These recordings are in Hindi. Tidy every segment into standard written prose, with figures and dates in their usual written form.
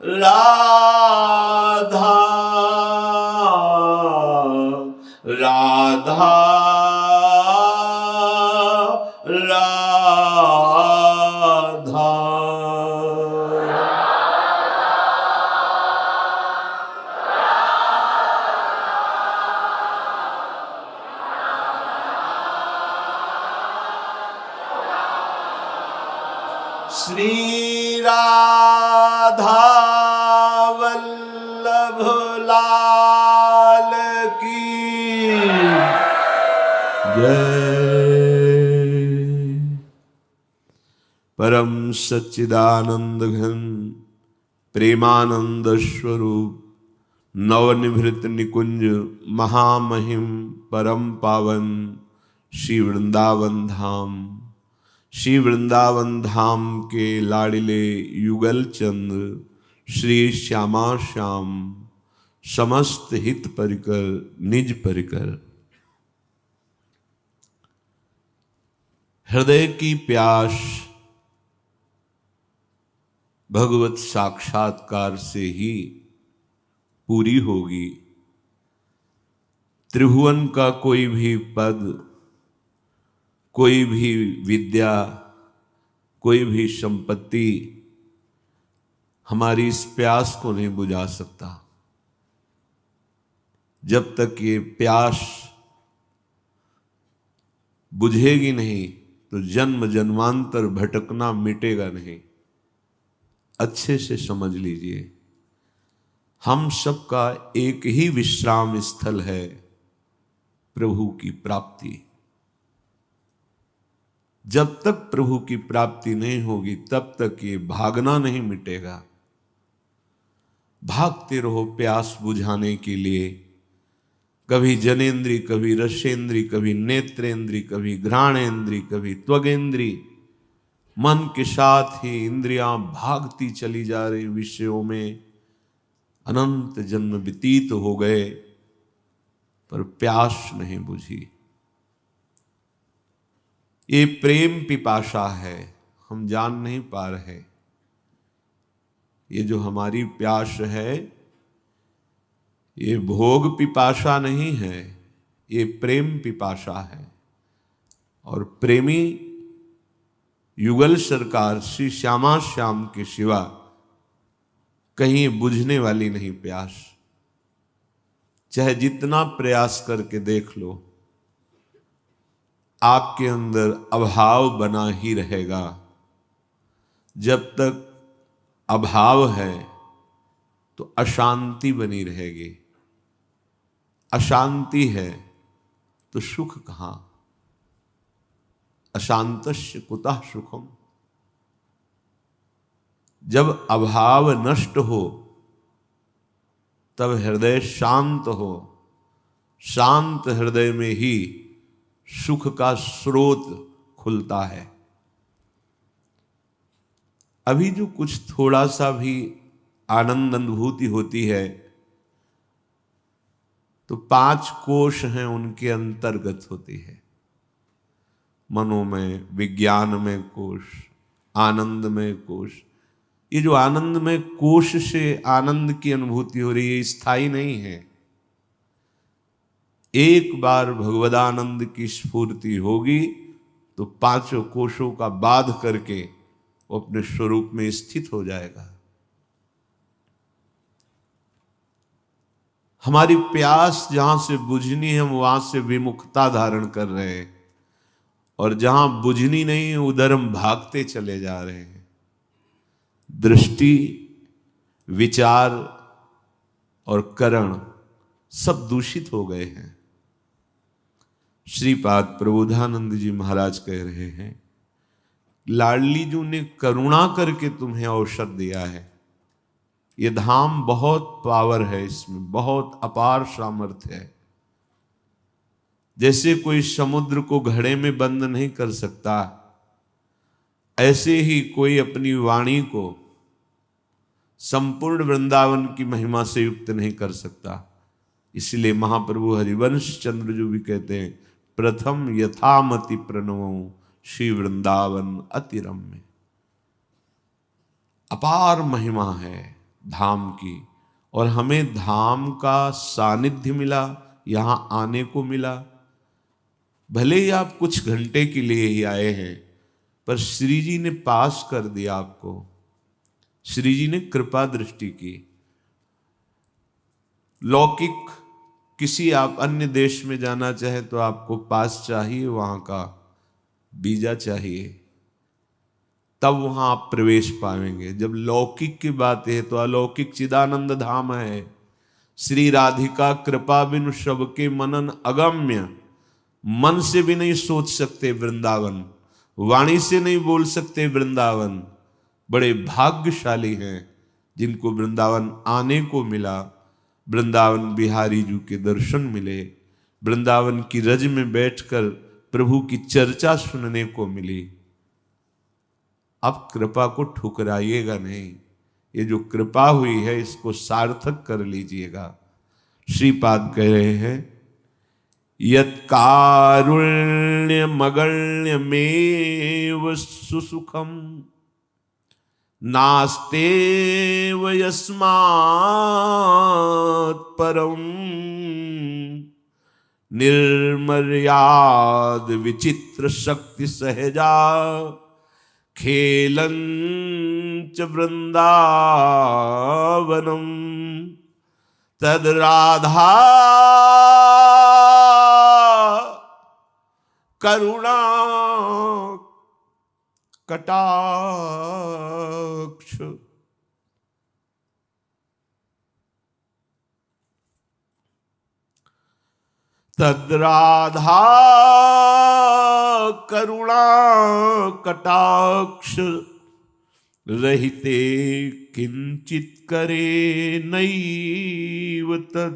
राधा राधा राधा श्री राधा वल्लभ लाल की जय। परम सच्चिदानंद घन प्रेमानंद स्वरूप नवनिभृत निकुंज महामहिम परम पावन श्री वृंदावन धाम के लाडिले युगल चंद्र श्री श्यामा श्याम समस्त हित परिकर निज परिकर। हृदय की प्यास भगवत साक्षात्कार से ही पूरी होगी। त्रिभुवन का कोई भी पद, कोई भी विद्या, कोई भी संपत्ति हमारी इस प्यास को नहीं बुझा सकता। जब तक ये प्यास बुझेगी नहीं तो जन्म जन्मांतर भटकना मिटेगा नहीं। अच्छे से समझ लीजिए, हम सबका एक ही विश्राम स्थल है, प्रभु की प्राप्ति। जब तक प्रभु की प्राप्ति नहीं होगी तब तक ये भागना नहीं मिटेगा। भागते रहो प्यास बुझाने के लिए, कभी जनेन्द्री, कभी रसेंद्री, कभी नेत्रेंद्री, कभी घ्राणेन्द्री, कभी त्वगेंद्री। मन के साथ ही इंद्रियां भागती चली जा रही विषयों में। अनंत जन्म व्यतीत हो गए पर प्यास नहीं बुझी। ये प्रेम पिपासा है, हम जान नहीं पा रहे। ये जो हमारी प्यास है ये भोग पिपासा नहीं है, ये प्रेम पिपासा है। और प्रेमी युगल सरकार श्री श्यामा श्याम के सिवा कहीं बुझने वाली नहीं प्यास। चाहे जितना प्रयास करके देख लो, आपके अंदर अभाव बना ही रहेगा। जब तक अभाव है तो अशांति बनी रहेगी। अशांति है तो सुख कहाँ? अशांतस्य कुतः सुखम। जब अभाव नष्ट हो तब हृदय शांत हो। शांत हृदय में ही सुख का स्रोत खुलता है। अभी जो कुछ थोड़ा सा भी आनंद अनुभूति होती है तो 5 कोश हैं उनके अंतर्गत होती है। मनोमय, विज्ञानमय कोश, आनंदमय कोश। ये जो आनंदमय कोश से आनंद की अनुभूति हो रही है स्थायी नहीं है। एक बार भगवदानंद की स्फूर्ति होगी तो 5 कोशों का बाध करके वो अपने स्वरूप में स्थित हो जाएगा। हमारी प्यास जहां से बुझनी है वहां से विमुखता धारण कर रहे हैं, और जहां बुझनी नहीं उधर हम भागते चले जा रहे हैं। दृष्टि, विचार और करण सब दूषित हो गए हैं। श्रीपाद प्रबोधानंद जी महाराज कह रहे हैं, लाडली जी ने करुणा करके तुम्हें अवसर दिया है। ये धाम बहुत पावर है, इसमें बहुत अपार सामर्थ्य है। जैसे कोई समुद्र को घड़े में बंद नहीं कर सकता, ऐसे ही कोई अपनी वाणी को संपूर्ण वृंदावन की महिमा से युक्त नहीं कर सकता। इसलिए महाप्रभु हरिवंश चंद्र जो भी कहते हैं, प्रथम यथामति प्रणवो श्री वृंदावन अति रम्य। अपार महिमा है, धाम की, और हमें धाम का सानिध्य मिला, यहां आने को मिला। भले ही आप कुछ घंटे के लिए ही आए हैं, पर श्री जी ने पास कर दिया आपको, श्री जी ने कृपा दृष्टि की। लौकिक किसी आप अन्य देश में जाना चाहे तो आपको पास चाहिए, वहां का वीजा चाहिए, तब वहां आप प्रवेश पाएंगे। जब लौकिक की बात है तो अलौकिक चिदानंद धाम है। श्री राधिका कृपा बिनु सबके मनन अगम्य, मन से भी नहीं सोच सकते वृंदावन, वाणी से नहीं बोल सकते वृंदावन। बड़े भाग्यशाली हैं जिनको वृंदावन आने को मिला, वृंदावन बिहारी जी के दर्शन मिले, वृंदावन की रज में बैठकर प्रभु की चर्चा सुनने को मिली। अब कृपा को ठुकराइएगा नहीं, ये जो कृपा हुई है इसको सार्थक कर लीजिएगा। श्रीपाद कह रहे हैं, यत्कारुण्यमगण्यमेव सुसुखम नास्तेव यस्मात् परम निर्मर्याद विचित्र शक्ति सहजा खेलंच वृंदावनम तद राधा करुणा कटाक्ष। तद राधा करुणा कटाक्ष रहिते किंचित करे नैव तद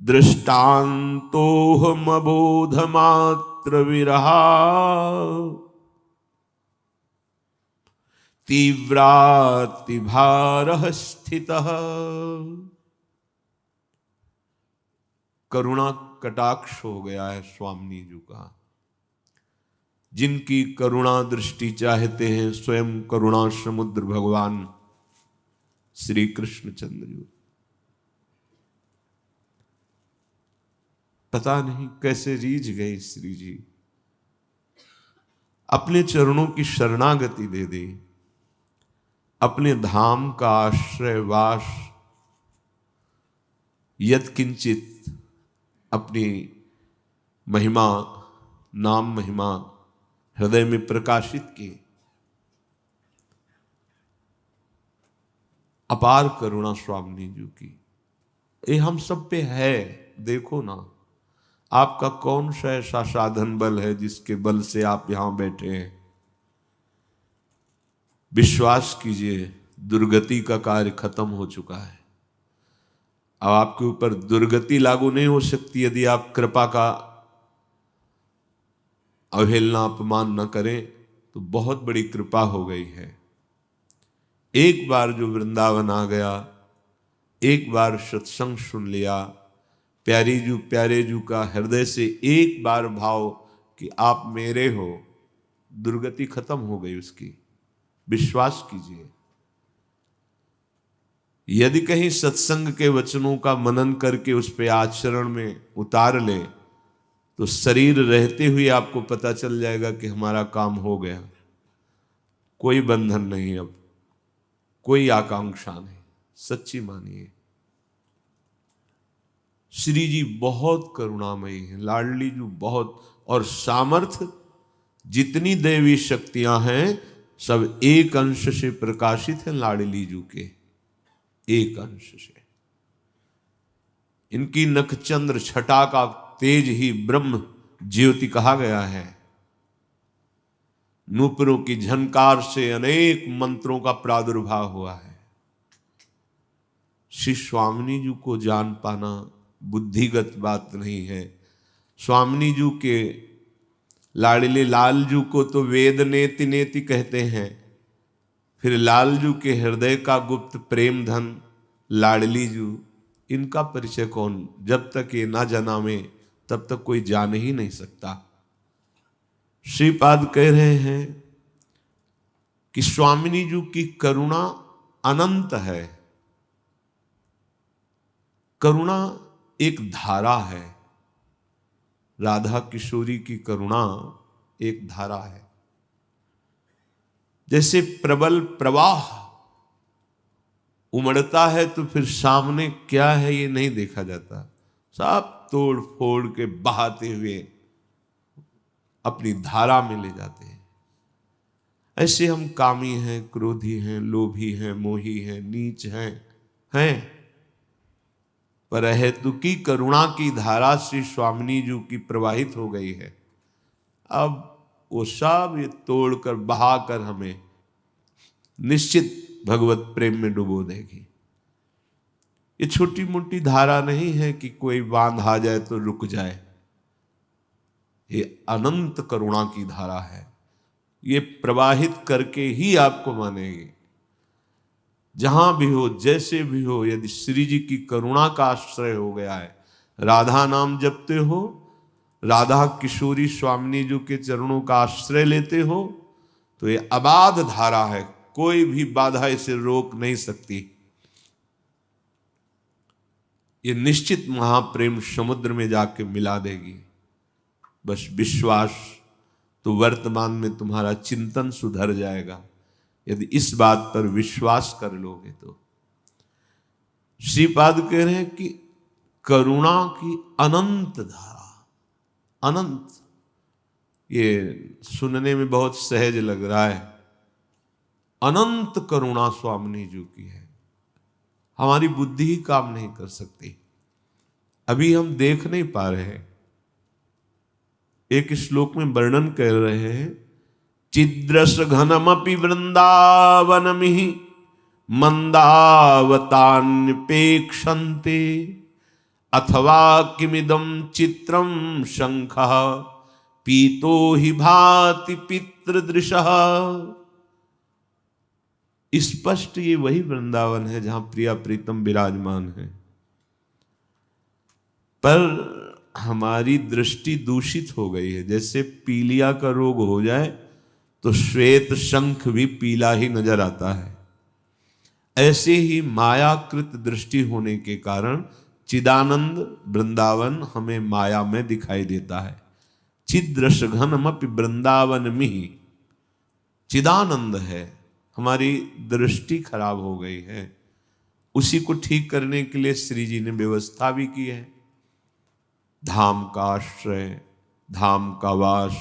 दृष्टान्तोऽहमबोध मात्र विरहा तीव्रातिभारः स्थितः। करुणा कटाक्ष हो गया है स्वामी जी का। जिनकी करुणा दृष्टि चाहते हैं स्वयं करुणा समुद्र भगवान श्री कृष्णचंद्र जी। पता नहीं कैसे रीझ गए श्री जी, अपने चरणों की शरणागति दे दी, अपने धाम का आश्रय वास यत्किंचित अपनी महिमा नाम महिमा हृदय में प्रकाशित की। अपार करुणा स्वामी जी की ये हम सब पे है। देखो ना, आपका कौन सा ऐसा साधन बल है जिसके बल से आप यहां बैठे हैं। विश्वास कीजिए, दुर्गति का कार्य खत्म हो चुका है। अब आपके ऊपर दुर्गति लागू नहीं हो सकती यदि आप कृपा का अवहेलना अपमान न करें, तो बहुत बड़ी कृपा हो गई है। एक बार जो वृंदावन आ गया, एक बार सत्संग सुन लिया, प्यारे जू का हृदय से एक बार भाव कि आप मेरे हो, दुर्गति खत्म हो गई उसकी। विश्वास कीजिए, यदि कहीं सत्संग के वचनों का मनन करके उस पे आचरण में उतार ले, तो शरीर रहते हुए आपको पता चल जाएगा कि हमारा काम हो गया। कोई बंधन नहीं, अब कोई आकांक्षा नहीं। सच्ची मानिए, श्री जी बहुत करुणामयी है, लाडली जी बहुत, और सामर्थ्य जितनी दैवी शक्तियां हैं सब एक अंश से प्रकाशित हैं लाडली जी के, एक अंश से। इनकी नखचंद्र छटा का तेज ही ब्रह्म ज्योति कहा गया है। नूपुरों की झनकार से अनेक मंत्रों का प्रादुर्भाव हुआ है। श्री स्वामिनी जी को जान पाना बुद्धिगत बात नहीं है। स्वामिनी जी के लाडले लाल जू को तो वेद नेति नेति कहते हैं, फिर लाल जू के हृदय का गुप्त प्रेम धन लाडली जू, इनका परिचय कौन, जब तक ये ना जनावे तब तक कोई जान ही नहीं सकता। श्रीपाद कह रहे हैं कि स्वामिनी जी की करुणा अनंत है। करुणा एक धारा है। राधा किशोरी की करुणा एक धारा है। जैसे प्रबल प्रवाह उमड़ता है तो फिर सामने क्या है ये नहीं देखा जाता, सब तोड़ फोड़ के बहाते हुए अपनी धारा में ले जाते हैं। ऐसे हम कामी हैं, क्रोधी हैं, लोभी हैं, मोही हैं, नीच हैं। पर अहेतुकी करुणा की धारा श्री स्वामिनी जी की प्रवाहित हो गई है। अब वो सब ये तोड़कर बहाकर हमें निश्चित भगवत प्रेम में डुबो देगी। ये छोटी मोटी धारा नहीं है कि कोई बांध आ जाए तो रुक जाए। ये अनंत करुणा की धारा है। ये प्रवाहित करके ही आपको मानेगी। जहां भी हो, जैसे भी हो, यदि श्री जी की करुणा का आश्रय हो गया है, राधा नाम जपते हो, राधा किशोरी स्वामिनी जी के चरणों का आश्रय लेते हो, तो ये अबाध धारा है। कोई भी बाधा इसे रोक नहीं सकती। ये निश्चित महाप्रेम समुद्र में जाके मिला देगी। बस विश्वास, तो वर्तमान में तुम्हारा चिंतन सुधर जाएगा यदि इस बात पर विश्वास कर लोगे तो। श्रीपाद कह रहे हैं कि करुणा की अनंत धारा, अनंत। ये सुनने में बहुत सहज लग रहा है। अनंत करुणा स्वामिनी जी की है, हमारी बुद्धि ही काम नहीं कर सकती। अभी हम देख नहीं पा रहे हैं। एक श्लोक में वर्णन कर रहे हैं, चिद्रस घनमपि वृंदावनमिहि मंदावतान्यपेक्षन्ते अथवा किमिदं चित्रं शंखः पीतो हि भाति पितृदृशः। स्पष्ट ये वही वृंदावन है जहां प्रिया प्रीतम विराजमान है, पर हमारी दृष्टि दूषित हो गई है। जैसे पीलिया का रोग हो जाए तो श्वेत शंख भी पीला ही नजर आता है, ऐसे ही मायाकृत दृष्टि होने के कारण चिदानंद वृंदावन हमें माया में दिखाई देता है। चिद्रस घनमपि वृंदावन मिहि, चिदानंद है, हमारी दृष्टि खराब हो गई है। उसी को ठीक करने के लिए श्री जी ने व्यवस्था भी की है। धाम का आश्रय, धाम का वास,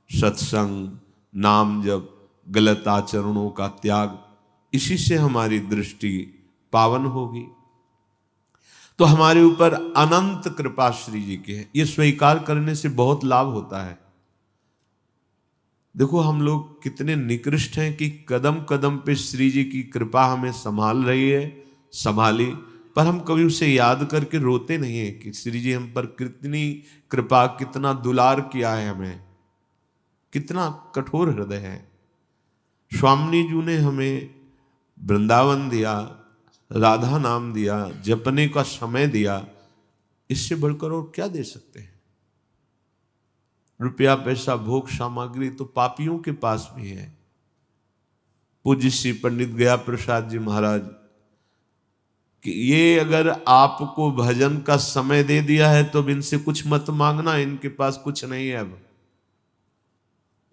सत्संग, नाम जप, गलत आचरणों का त्याग, इसी से हमारी दृष्टि पावन होगी। तो हमारे ऊपर अनंत कृपा श्री जी की है। ये स्वीकार करने से बहुत लाभ होता है। देखो हम लोग कितने निकृष्ट हैं कि कदम कदम पे श्री जी की कृपा हमें संभाल रही है, संभाली, पर हम कभी उसे याद करके रोते नहीं है कि श्री जी हम पर कितनी कृपा, कितना दुलार किया है, हमें कितना कठोर हृदय है। स्वामिनी जी ने हमें वृंदावन दिया, राधा नाम दिया, जपने का समय दिया, इससे बढ़कर और क्या दे सकते हैं। रुपया पैसा भोग सामग्री तो पापियों के पास भी है। पूज्य श्री पंडित गया प्रसाद जी महाराज कि ये अगर आपको भजन का समय दे दिया है तो अब इनसे कुछ मत मांगना, इनके पास कुछ नहीं है। अब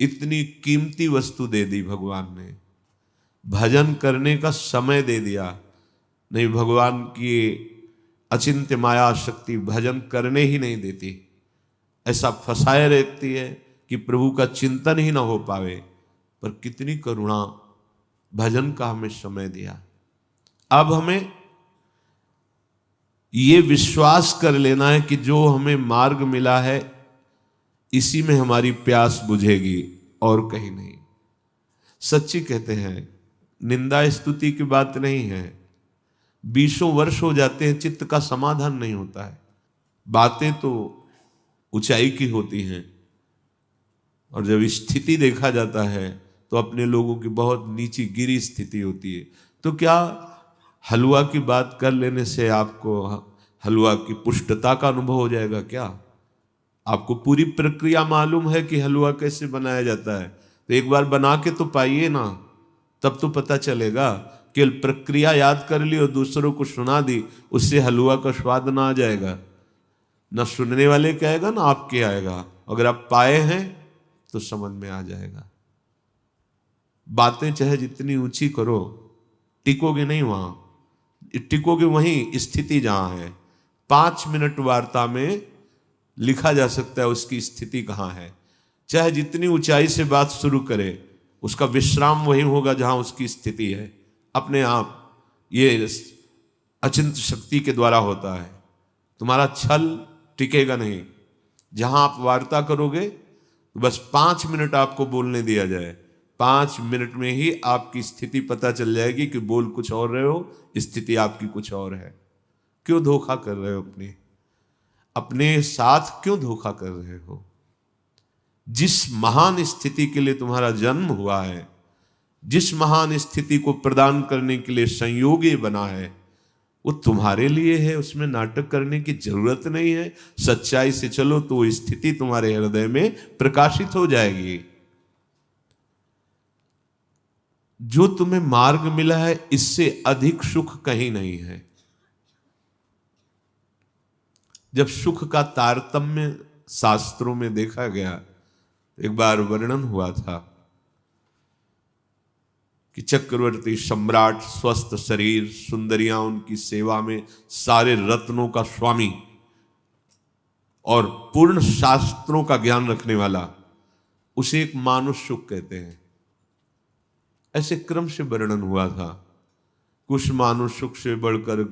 इतनी कीमती वस्तु दे दी भगवान ने, भजन करने का समय दे दिया। नहीं, भगवान की अचिंत्य माया शक्ति भजन करने ही नहीं देती, ऐसा फंसाए रहती है कि प्रभु का चिंतन ही ना हो पावे। पर कितनी करुणा, भजन का हमें समय दिया। अब हमें ये विश्वास कर लेना है कि जो हमें मार्ग मिला है इसी में हमारी प्यास बुझेगी और कहीं नहीं। सच्ची कहते हैं, निंदा स्तुति की बात नहीं है। 20 वर्ष हो जाते हैं, चित्त का समाधान नहीं होता है। बातें तो ऊंचाई की होती हैं और जब स्थिति देखा जाता है तो अपने लोगों की बहुत नीची गिरी स्थिति होती है। तो क्या हलवा की बात कर लेने से आपको हलवा की पुष्टता का अनुभव हो जाएगा क्या? आपको पूरी प्रक्रिया मालूम है कि हलवा कैसे बनाया जाता है, तो एक बार बना के तो पाइए ना, तब तो पता चलेगा। केवल प्रक्रिया याद कर ली और दूसरों को सुना दी, उससे हलवा का स्वाद ना आ जाएगा, ना सुनने वाले के आएगा ना आपके आएगा। अगर आप पाए हैं तो समझ में आ जाएगा। बातें चाहे जितनी ऊंची करो, टिकोगे नहीं वहां, टिकोगे वहीं स्थिति जहां है। 5 मिनट वार्ता में लिखा जा सकता है उसकी स्थिति कहां है। चाहे जितनी ऊंचाई से बात शुरू करे, उसका विश्राम वहीं होगा जहां उसकी स्थिति है। अपने आप ये अचिंत शक्ति के द्वारा होता है। तुम्हारा छल टिकेगा नहीं। जहां आप वार्ता करोगे तो बस 5 मिनट आपको बोलने दिया जाए, 5 मिनट में ही आपकी स्थिति पता चल जाएगी कि बोल कुछ और रहे हो, स्थिति आपकी कुछ और है। क्यों धोखा कर रहे हो अपने साथ, क्यों धोखा कर रहे हो? जिस महान स्थिति के लिए तुम्हारा जन्म हुआ है, जिस महान स्थिति को प्रदान करने के लिए संयोग ये बना है, वो तुम्हारे लिए है। उसमें नाटक करने की जरूरत नहीं है। सच्चाई से चलो तो वो स्थिति तुम्हारे हृदय में प्रकाशित हो जाएगी। जो तुम्हें मार्ग मिला है, इससे अधिक सुख कहीं नहीं है। जब सुख का तारतम्य शास्त्रों में देखा गया, एक बार वर्णन हुआ था कि चक्रवर्ती सम्राट, स्वस्थ शरीर, सुंदरियां उनकी सेवा में, सारे रत्नों का स्वामी और पूर्ण शास्त्रों का ज्ञान रखने वाला, उसे एक मानुष सुख कहते हैं। ऐसे क्रम से वर्णन हुआ था। कुछ मानुष सुख से बढ़कर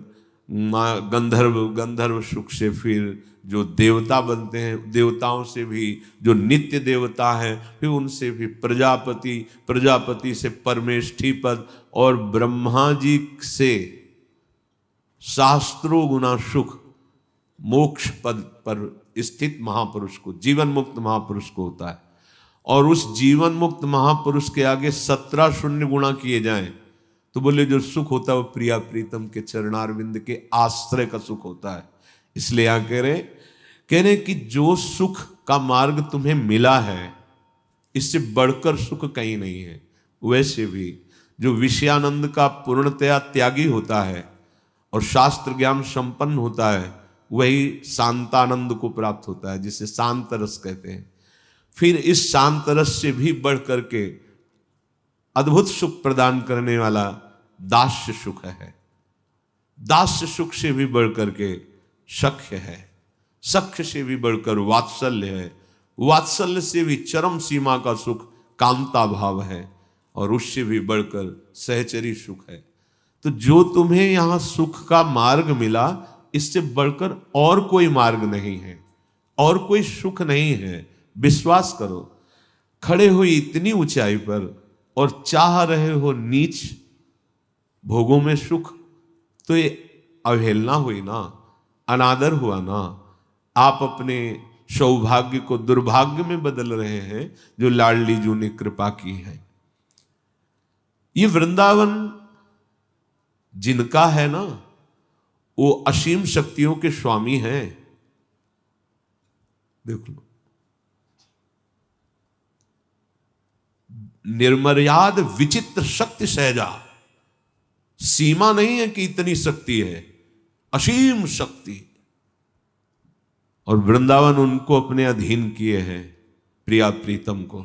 गंधर्व सुख से फिर जो देवता बनते हैं, देवताओं से भी जो नित्य देवता हैं, फिर उनसे भी प्रजापति से परमेष्ठी पद, और ब्रह्मा जी से शास्त्रों गुना सुख मोक्ष पद पर स्थित महापुरुष को, जीवन मुक्त महापुरुष को होता है। और उस जीवन मुक्त महापुरुष के आगे 17 शून्य गुणा किए जाएं तो बोले जो सुख होता है वो प्रिया प्रीतम के चरणारविंद के आश्रय का सुख होता है। इसलिए यहां कह रहे कि जो सुख का मार्ग तुम्हें मिला है, इससे बढ़कर सुख कहीं नहीं है। वैसे भी जो विषयानंद का पूर्णतया त्यागी होता है और शास्त्र ज्ञान संपन्न होता है, वही शांतानंद को प्राप्त होता है, जिसे शांत रस कहते हैं। फिर इस शांत रस से भी बढ़ करके अद्भुत सुख प्रदान करने वाला दास्य सुख है। दास्य सुख से भी बढ़ करके सख्य है, सख्य से भी बढ़कर वात्सल्य है, वात्सल्य से भी चरम सीमा का सुख कामता भाव है, और उससे भी बढ़कर सहचरी सुख है। तो जो तुम्हें यहां सुख का मार्ग मिला, इससे बढ़कर और कोई मार्ग नहीं है, और कोई सुख नहीं है। विश्वास करो। खड़े हुई इतनी ऊंचाई पर और चाह रहे हो नीच भोगों में सुख, तो ये अवहेलना हुई ना, अनादर हुआ ना। आप अपने सौभाग्य को दुर्भाग्य में बदल रहे हैं जो लाडली जू ने कृपा की है। ये वृंदावन जिनका है ना, वो असीम शक्तियों के स्वामी हैं। देख लो, निर्मर्याद विचित्र शक्ति सहजा। सीमा नहीं है कि इतनी शक्ति है, असीम शक्ति। और वृंदावन उनको अपने अधीन किए हैं, प्रिया प्रीतम को।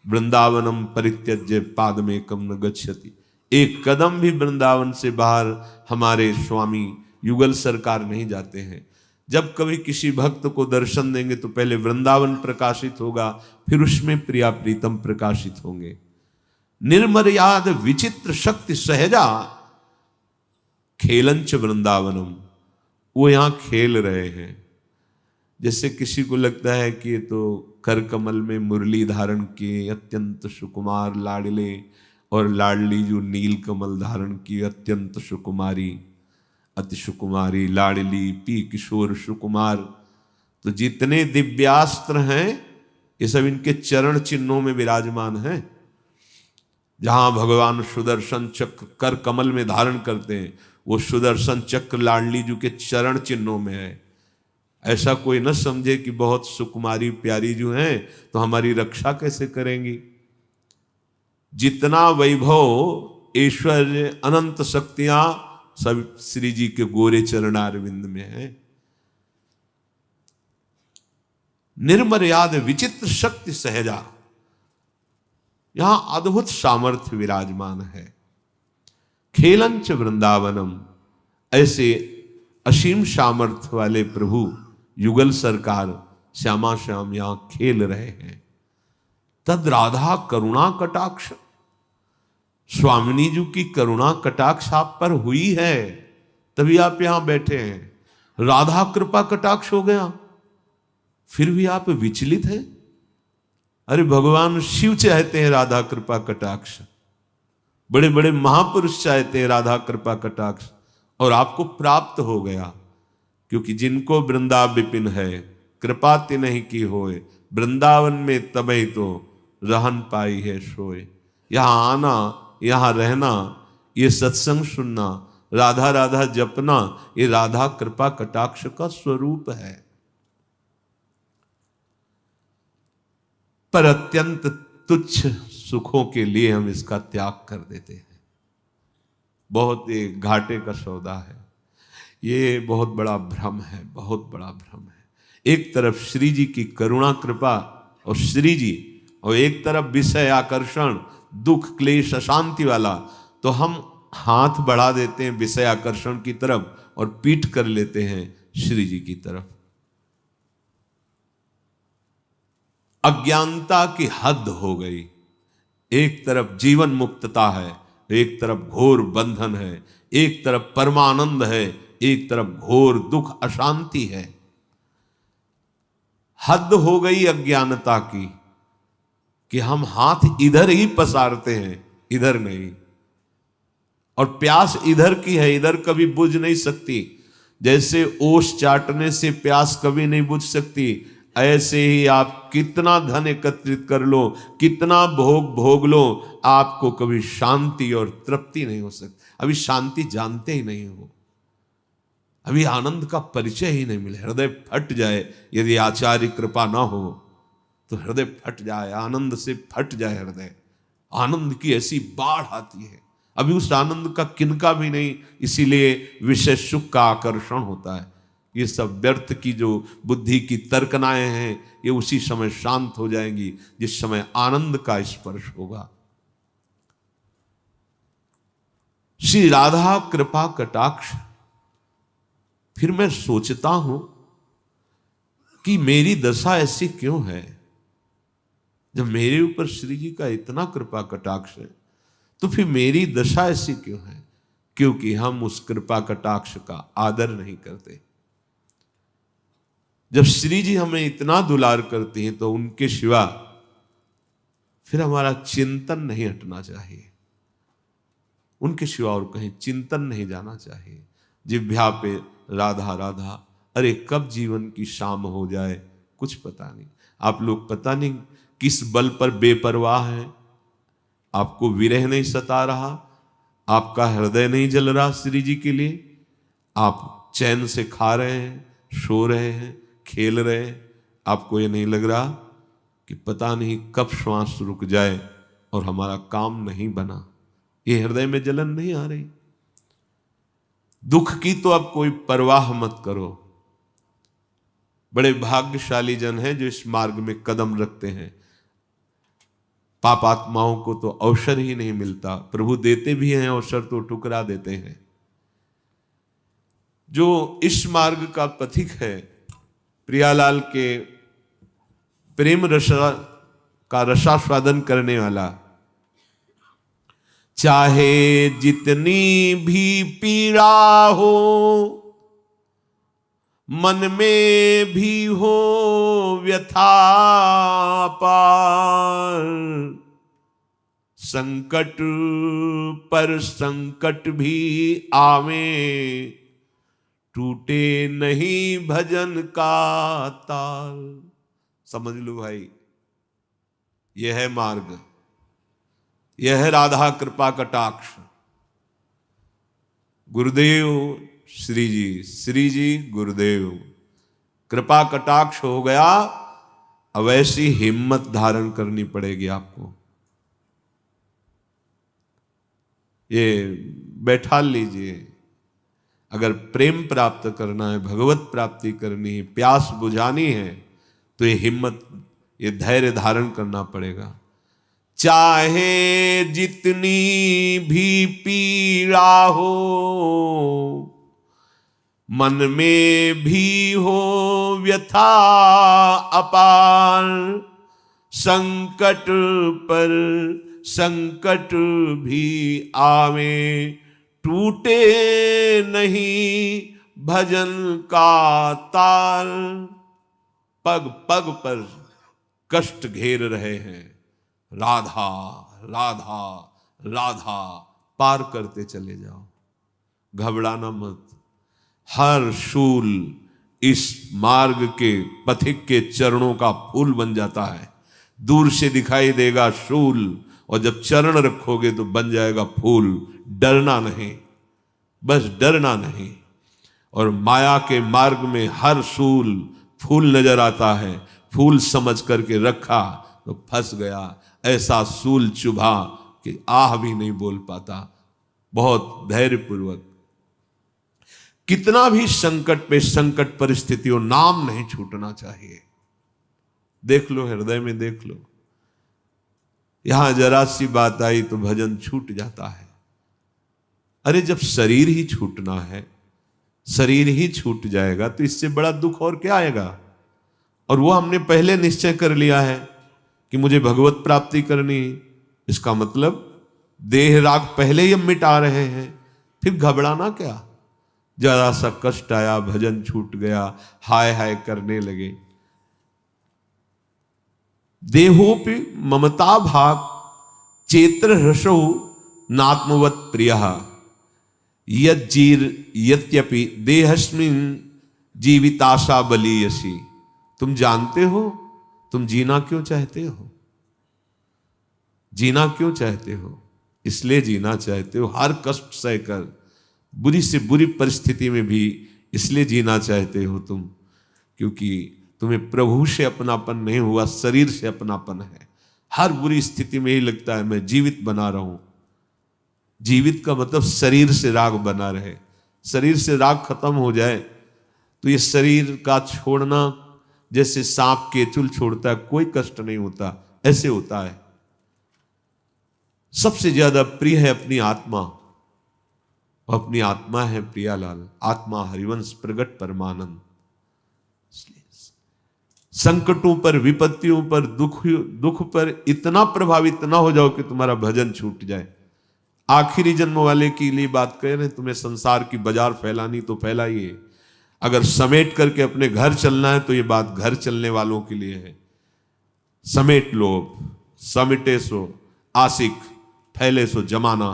वृंदावनम परित्यज्य पादमेकम न गच्छति। एक कदम भी वृंदावन से बाहर हमारे स्वामी युगल सरकार नहीं जाते हैं। जब कभी किसी भक्त को दर्शन देंगे तो पहले वृंदावन प्रकाशित होगा, फिर उसमें प्रिया प्रीतम प्रकाशित होंगे। निर्मर्याद विचित्र शक्ति सहजा खेलंच वृंदावनम। वो यहां खेल रहे हैं। जैसे किसी को लगता है कि ये तो कर कमल में मुरली धारण किए अत्यंत सुकुमार लाडले, और लाडली जो नील कमल धारण की अत्यंत सुकुमारी, अति सुकुमारी लाडली पी किशोर सुकुमार। तो जितने दिव्यास्त्र हैं ये सब इनके चरण चिन्हों में विराजमान हैं। जहां भगवान सुदर्शन चक्र कर कमल में धारण करते हैं, वो सुदर्शन चक्र लाडली जी के चरण चिन्हों में है। ऐसा कोई न समझे कि बहुत सुकुमारी प्यारी जो हैं तो हमारी रक्षा कैसे करेंगी। जितना वैभव ऐश्वर्य, अनंत शक्तियां सब श्री जी के गोरे चरणारविंद में है। निर्मर्याद विचित्र शक्ति सहजा, यहां अद्भुत सामर्थ्य विराजमान है। खेलंच वृंदावनम, ऐसे असीम सामर्थ्य वाले प्रभु युगल सरकार श्यामा श्याम यहां खेल रहे हैं। तद राधा करुणा कटाक्ष, स्वामिनी जी की करुणा कटाक्ष आप पर हुई है, तभी आप यहां बैठे हैं। राधा कृपा कटाक्ष हो गया, फिर भी आप विचलित हैं। अरे भगवान शिव चाहते हैं राधा कृपा कटाक्ष, बड़े बड़े महापुरुष चाहते हैं राधा कृपा कटाक्ष, और आपको प्राप्त हो गया। क्योंकि जिनको वृंदा विपिन है, कृपा ते नहीं की होए, वृंदावन में तबै तो रहन पाई है सोए। यहां आना, यहां रहना, ये सत्संग सुनना, राधा राधा जपना, ये राधा कृपा कटाक्ष का स्वरूप है। पर अत्यंत तुच्छ सुखों के लिए हम इसका त्याग कर देते हैं। बहुत एक घाटे का सौदा है ये, बहुत बड़ा भ्रम है, बहुत बड़ा भ्रम है। एक तरफ श्री जी की करुणा कृपा और श्री जी, और एक तरफ विषय आकर्षण, दुख क्लेश अशांति वाला, तो हम हाथ बढ़ा देते हैं विषय आकर्षण की तरफ और पीठ कर लेते हैं श्री जी की तरफ। अज्ञानता की हद हो गई। एक तरफ जीवन मुक्तता है, एक तरफ घोर बंधन है, एक तरफ परमानंद है, एक तरफ घोर दुख अशांति है। हद हो गई अज्ञानता की कि हम हाथ इधर ही पसारते हैं, इधर नहीं। और प्यास इधर की है, इधर कभी बुझ नहीं सकती। जैसे ओस चाटने से प्यास कभी नहीं बुझ सकती, ऐसे ही आप कितना धन एकत्रित कर लो, कितना भोग भोग लो, आपको कभी शांति और तृप्ति नहीं हो सकती। अभी शांति जानते ही नहीं हो, अभी आनंद का परिचय ही नहीं मिले। हृदय फट जाए, यदि आचार्य कृपा ना हो तो हृदय फट जाए, आनंद से फट जाए हृदय। आनंद की ऐसी बाढ़ आती है, अभी उस आनंद का किनका भी नहीं, इसीलिए विषय सुख का आकर्षण होता है। ये सब व्यर्थ की जो बुद्धि की तर्कनाएं हैं, ये उसी समय शांत हो जाएंगी जिस समय आनंद का स्पर्श होगा। श्री राधा कृपा कटाक्ष। फिर मैं सोचता हूं कि मेरी दशा ऐसी क्यों है, जब मेरे ऊपर श्री जी का इतना कृपा कटाक्ष है, तो फिर मेरी दशा ऐसी क्यों है? क्योंकि हम उस कृपा कटाक्ष का आदर नहीं करते। जब श्री जी हमें इतना दुलार करती हैं तो उनके सिवा फिर हमारा चिंतन नहीं हटना चाहिए, उनके सिवा और कहीं चिंतन नहीं जाना चाहिए। जिह्वा पे राधा राधा, अरे कब जीवन की शाम हो जाए कुछ पता नहीं। आप लोग पता नहीं किस बल पर बेपरवाह हैं, आपको विरह नहीं सता रहा, आपका हृदय नहीं जल रहा श्री जी के लिए, आप चैन से खा रहे हैं, सो रहे हैं, खेल रहे हैं, आपको ये नहीं लग रहा कि पता नहीं कब श्वास रुक जाए और हमारा काम नहीं बना। ये हृदय में जलन नहीं आ रही? दुख की तो अब कोई परवाह मत करो। बड़े भाग्यशाली जन हैं जो इस मार्ग में कदम रखते हैं। पापात्माओं को तो अवसर ही नहीं मिलता, प्रभु देते भी हैं अवसर तो टुकरा देते हैं। जो इस मार्ग का पथिक है, प्रियालाल के प्रेम रस का रसास्वादन करने वाला, चाहे जितनी भी पीड़ा हो, मन में भी हो व्यथा पार, संकट पर संकट भी आवे, टूटे नहीं भजन का ताल। समझ लो भाई, यह है मार्ग, यह है राधा कृपा कटाक्ष। गुरुदेव श्री जी, श्री जी गुरुदेव, कृपा कटाक्ष हो गया। अब ऐसी हिम्मत धारण करनी पड़ेगी आपको। ये बैठा लीजिए। अगर प्रेम प्राप्त करना है, भगवत प्राप्ति करनी है, प्यास बुझानी है, तो ये हिम्मत, ये धैर्य धारण करना पड़ेगा। चाहे जितनी भी पीड़ा हो, मन में भी हो व्यथा अपार, संकट पर संकट भी आवे, टूटे नहीं भजन का तार। पग पग पर कष्ट घेर रहे हैं, राधा राधा राधा, पार करते चले जाओ, घबराना मत। हर शूल इस मार्ग के पथिक के चरणों का फूल बन जाता है। दूर से दिखाई देगा शूल, और जब चरण रखोगे तो बन जाएगा फूल। डरना नहीं, बस डरना नहीं। और माया के मार्ग में हर शूल फूल नजर आता है, फूल समझ करके रखा तो फंस गया। ऐसा शूल चुभा कि आह भी नहीं बोल पाता। बहुत धैर्यपूर्वक, कितना भी संकट पे संकट परिस्थितियों, नाम नहीं छूटना चाहिए। देख लो, हृदय में देख लो, यहां जरा सी बात आई तो भजन छूट जाता है। अरे जब शरीर ही छूटना है, शरीर ही छूट जाएगा तो इससे बड़ा दुख और क्या आएगा। और वो हमने पहले निश्चय कर लिया है कि मुझे भगवत प्राप्ति करनी, इसका मतलब देह राग पहले ही हम मिटा रहे हैं, फिर घबराना क्या। जरा सा कष्ट आया, भजन छूट गया, हाय हाय करने लगे। देहोपि ममता भाग चेत्र हृषौ नात्मवत प्रियः, यद्यपि देहस्मिन् जीविताशा बलीयसी। तुम जानते हो तुम जीना क्यों चाहते हो? जीना क्यों चाहते हो? इसलिए जीना चाहते हो, हर कष्ट सहकर, बुरी से बुरी परिस्थिति में भी इसलिए जीना चाहते हो तुम, क्योंकि तुम्हें प्रभु से अपनापन नहीं हुआ, शरीर से अपनापन है। हर बुरी स्थिति में ही लगता है मैं जीवित बना रहूं। जीवित का मतलब शरीर से राग बना रहे। शरीर से राग खत्म हो जाए तो ये शरीर का छोड़ना जैसे सांप केचुल छोड़ता है, कोई कष्ट नहीं होता, ऐसे होता है। सबसे ज्यादा प्रिय है अपनी आत्मा, अपनी आत्मा है प्रियालाल। आत्मा हरिवंश प्रगट परमानंद। संकटों पर, विपत्तियों पर, दुख पर इतना प्रभावित ना हो जाओ कि तुम्हारा भजन छूट जाए। आखिरी जन्म वाले के लिए बात कह रहे हैं, तुम्हें संसार की बाजार फैलानी तो फैलाइए। अगर समेट करके अपने घर चलना है तो ये बात घर चलने वालों के लिए है। समेट लो, समेटे सो आशिक, फैले सो जमाना।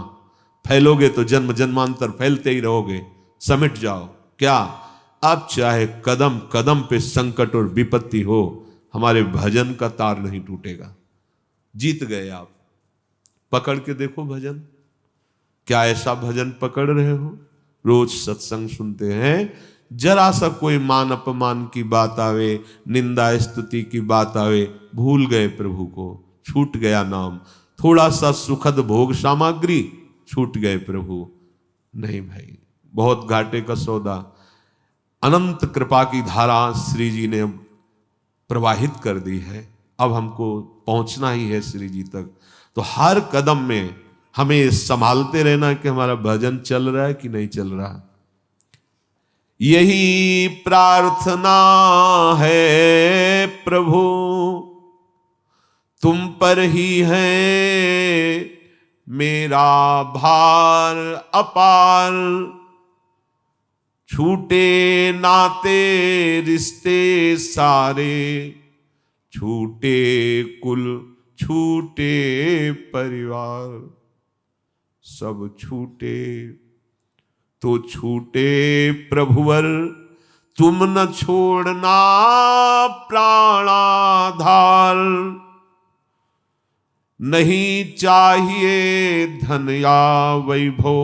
फैलोगे तो जन्म जन्मांतर फैलते ही रहोगे। समेट जाओ। क्या अब चाहे कदम कदम पे संकट और विपत्ति हो, हमारे भजन का तार नहीं टूटेगा। जीत गए आप। पकड़ के देखो भजन। क्या ऐसा भजन पकड़ रहे हो? रोज सत्संग सुनते हैं, जरा सा कोई मान अपमान की बात आवे, निंदा स्तुति की बात आवे, भूल गए प्रभु को, छूट गया नाम। थोड़ा सा सुखद भोग सामग्री, छूट गए प्रभु। नहीं भाई, बहुत घाटे का सौदा। अनंत कृपा की धारा श्री जी ने प्रवाहित कर दी है। अब हमको पहुंचना ही है श्री जी तक। तो हर कदम में हमें संभालते रहना कि हमारा भजन चल रहा है कि नहीं चल रहा। यही प्रार्थना है प्रभु, तुम पर ही है मेरा भार अपार। छूटे नाते रिश्ते सारे, छूटे कुल छूटे परिवार। सब छूटे तो छूटे प्रभुवर, तुम न छोड़ना प्राणाधार। नहीं चाहिए धन या वैभव,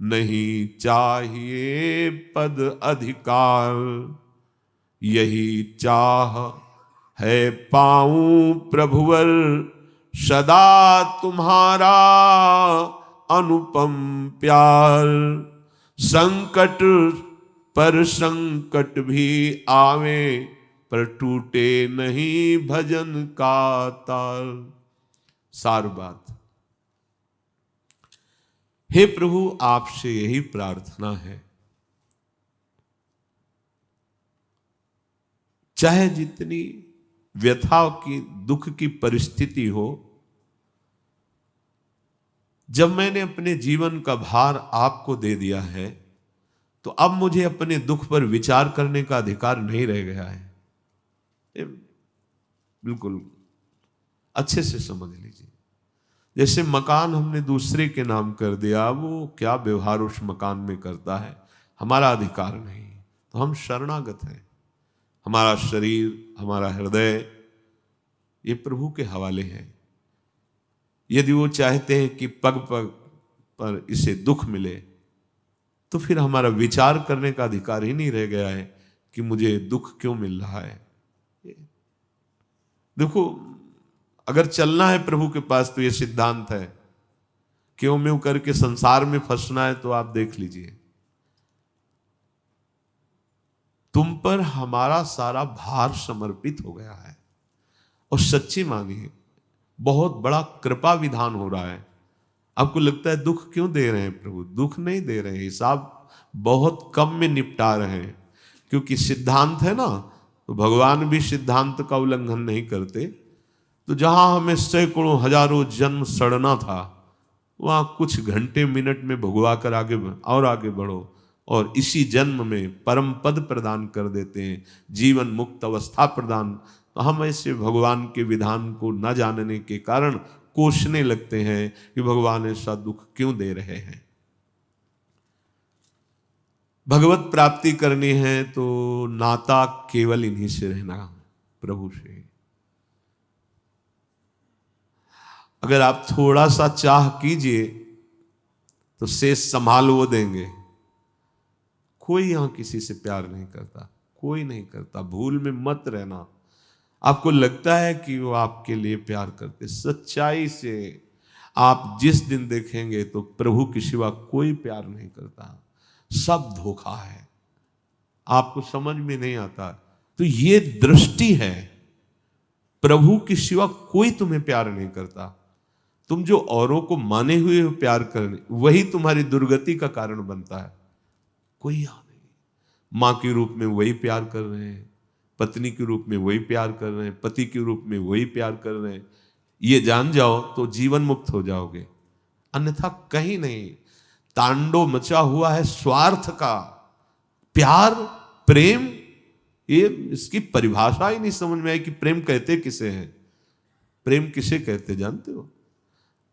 नहीं चाहिए पद अधिकार। यही चाह है पाऊं प्रभुवर, सदा तुम्हारा अनुपम प्यार। संकट पर संकट भी आवे, पर टूटे नहीं भजन का तार। सार बात। हे प्रभु, आपसे यही प्रार्थना है, चाहे जितनी व्यथा की दुख की परिस्थिति हो, जब मैंने अपने जीवन का भार आपको दे दिया है, तो अब मुझे अपने दुख पर विचार करने का अधिकार नहीं रह गया है। ये बिल्कुल अच्छे से समझ लीजिए। जैसे मकान हमने दूसरे के नाम कर दिया, वो क्या व्यवहार उस मकान में करता है हमारा अधिकार नहीं, तो हम शरणागत हैं। हमारा शरीर, हमारा हृदय, ये प्रभु के हवाले है। यदि वो चाहते हैं कि पग पग पर इसे दुख मिले, तो फिर हमारा विचार करने का अधिकार ही नहीं रह गया है कि मुझे दुख क्यों मिल रहा है। देखो, अगर चलना है प्रभु के पास तो ये सिद्धांत है, क्यों म्यों करके संसार में फंसना है तो आप देख लीजिए, तुम पर हमारा सारा भार समर्पित हो गया है। और सच्ची मानिए, बहुत बड़ा कृपा विधान हो रहा है। आपको लगता है दुख क्यों दे रहे हैं प्रभु? दुख नहीं दे रहे हैं, हिसाब बहुत कम में निपटा रहे हैं। क्योंकि सिद्धांत है ना, तो भगवान भी सिद्धांत का उल्लंघन नहीं करते। तो जहां हमें सैकड़ों हजारों जन्म सड़ना था, वहां कुछ घंटे मिनट में भगवा कर आगे बढ़ो, और इसी जन्म में परम पद प्रदान कर देते हैं, जीवन मुक्त अवस्था प्रदान। तो हम ऐसे भगवान के विधान को न जानने के कारण कोसने लगते हैं कि भगवान ऐसा दुख क्यों दे रहे हैं। भगवत प्राप्ति करनी है तो नाता केवल इन्हीं से रहना, प्रभु से। अगर आप थोड़ा सा चाह कीजिए तो शेष संभाल वो देंगे। कोई यहां किसी से प्यार नहीं करता, कोई नहीं करता। भूल में मत रहना। आपको लगता है कि वो आपके लिए प्यार करते, सच्चाई से आप जिस दिन देखेंगे तो प्रभु के सिवा कोई प्यार नहीं करता, सब धोखा है। आपको समझ में नहीं आता। तो ये दृष्टि है, प्रभु के सिवा कोई तुम्हें प्यार नहीं करता। तुम जो औरों को माने हुए हो प्यार करने, वही तुम्हारी दुर्गति का कारण बनता है। कोई यहाँ नहीं। मां के रूप में वही प्यार कर रहे हैं, पत्नी के रूप में वही प्यार कर रहे हैं, पति के रूप में वही प्यार कर रहे हैं। ये जान जाओ तो जीवन मुक्त हो जाओगे, अन्यथा कहीं नहीं। तांडव मचा हुआ है स्वार्थ का। प्यार, प्रेम, ये इसकी परिभाषा ही नहीं समझ में आई कि प्रेम कहते किसे हैं। प्रेम किसे कहते जानते हो?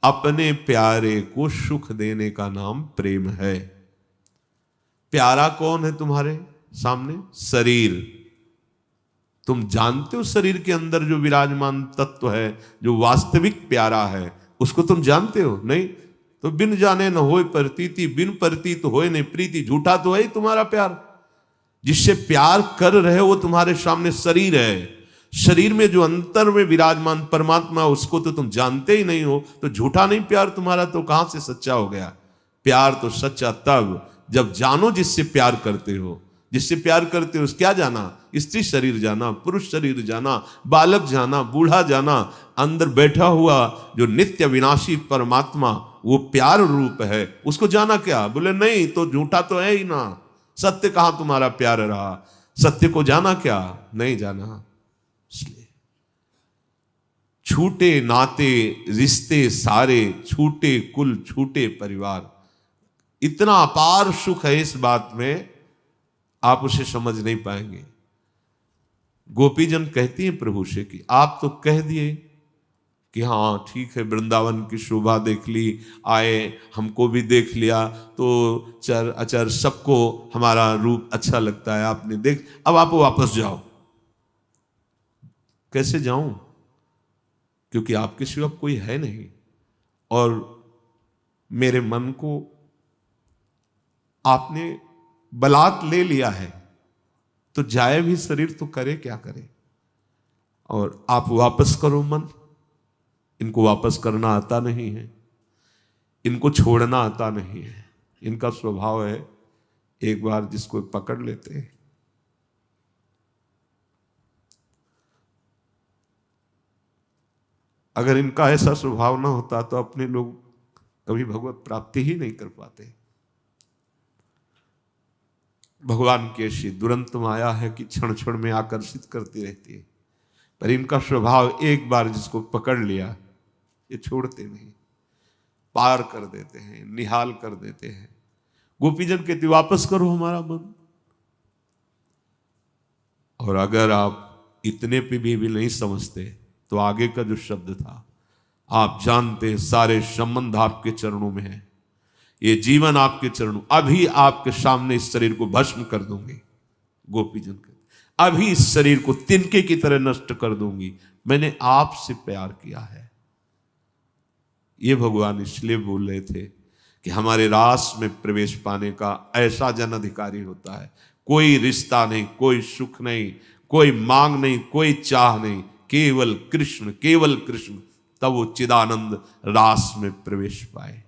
अपने प्यारे को सुख देने का नाम प्रेम है। प्यारा कौन है तुम्हारे सामने? शरीर। तुम जानते हो शरीर के अंदर जो विराजमान तत्व है, जो वास्तविक प्यारा है, उसको तुम जानते हो? नहीं। तो बिन जाने न होए प्रतीति, बिन प्रतीत होए नहीं प्रीति। झूठा तो है ही तुम्हारा प्यार। जिससे प्यार कर रहे हो वो तुम्हारे सामने शरीर है। शरीर में जो अंतर में विराजमान परमात्मा, उसको तो तुम जानते ही नहीं हो, तो झूठा नहीं प्यार तुम्हारा, तो कहां से सच्चा हो गया? प्यार तो सच्चा तब जब जानो जिससे प्यार करते हो। जिससे प्यार करते हो क्या जाना? स्त्री शरीर जाना, पुरुष शरीर जाना, बालक जाना, बूढ़ा जाना। अंदर बैठा हुआ जो नित्य विनाशी परमात्मा, वो प्यार रूप है, उसको जाना क्या? बोले नहीं, तो झूठा तो है ही ना। सत्य कहां तुम्हारा प्यार रहा? सत्य को जाना क्या? नहीं जाना। इसलिए छूटे नाते रिश्ते सारे, छूटे कुल छूटे परिवार। इतना अपार सुख है इस बात में, आप उसे समझ नहीं पाएंगे। गोपीजन कहती हैं प्रभु से कि आप तो कह दिए कि हाँ ठीक है, वृंदावन की शोभा देख ली, आए, हमको भी देख लिया, तो चर अचर सबको हमारा रूप अच्छा लगता है, आपने देख, अब आप वापस जाओ। कैसे जाऊं? क्योंकि आपके सिवा कोई है नहीं, और मेरे मन को आपने बलात् ले लिया है, तो जाए भी शरीर तो करे क्या करे। और आप वापस करो मन, इनको वापस करना आता नहीं है। इनको छोड़ना आता नहीं है। इनका स्वभाव है एक बार जिसको पकड़ लेते हैं। अगर इनका ऐसा स्वभाव ना होता तो अपने लोग कभी भगवत प्राप्ति ही नहीं कर पाते। भगवान की ऐसी दुरंत माया है कि क्षण क्षण में आकर्षित करती रहती है, पर इनका स्वभाव एक बार जिसको पकड़ लिया ये छोड़ते नहीं, पार कर देते हैं, निहाल कर देते हैं। गोपीजन कहते वापस करो हमारा मन। और अगर आप इतने पे भी नहीं समझते तो आगे का जो शब्द था, आप जानते हैं सारे संबंध आपके चरणों में है, ये जीवन आपके चरणों, अभी आपके सामने इस शरीर को भस्म कर दूंगी। गोपीजन कहते अभी इस शरीर को तिनके की तरह नष्ट कर दूंगी, मैंने आपसे प्यार किया है। ये भगवान इसलिए बोल रहे थे कि हमारे रास में प्रवेश पाने का ऐसा जन अधिकारी होता है, कोई रिश्ता नहीं, कोई सुख नहीं, कोई मांग नहीं, कोई चाह नहीं, केवल कृष्ण, केवल कृष्ण, तब वो चिदानंद रास में प्रवेश पाए।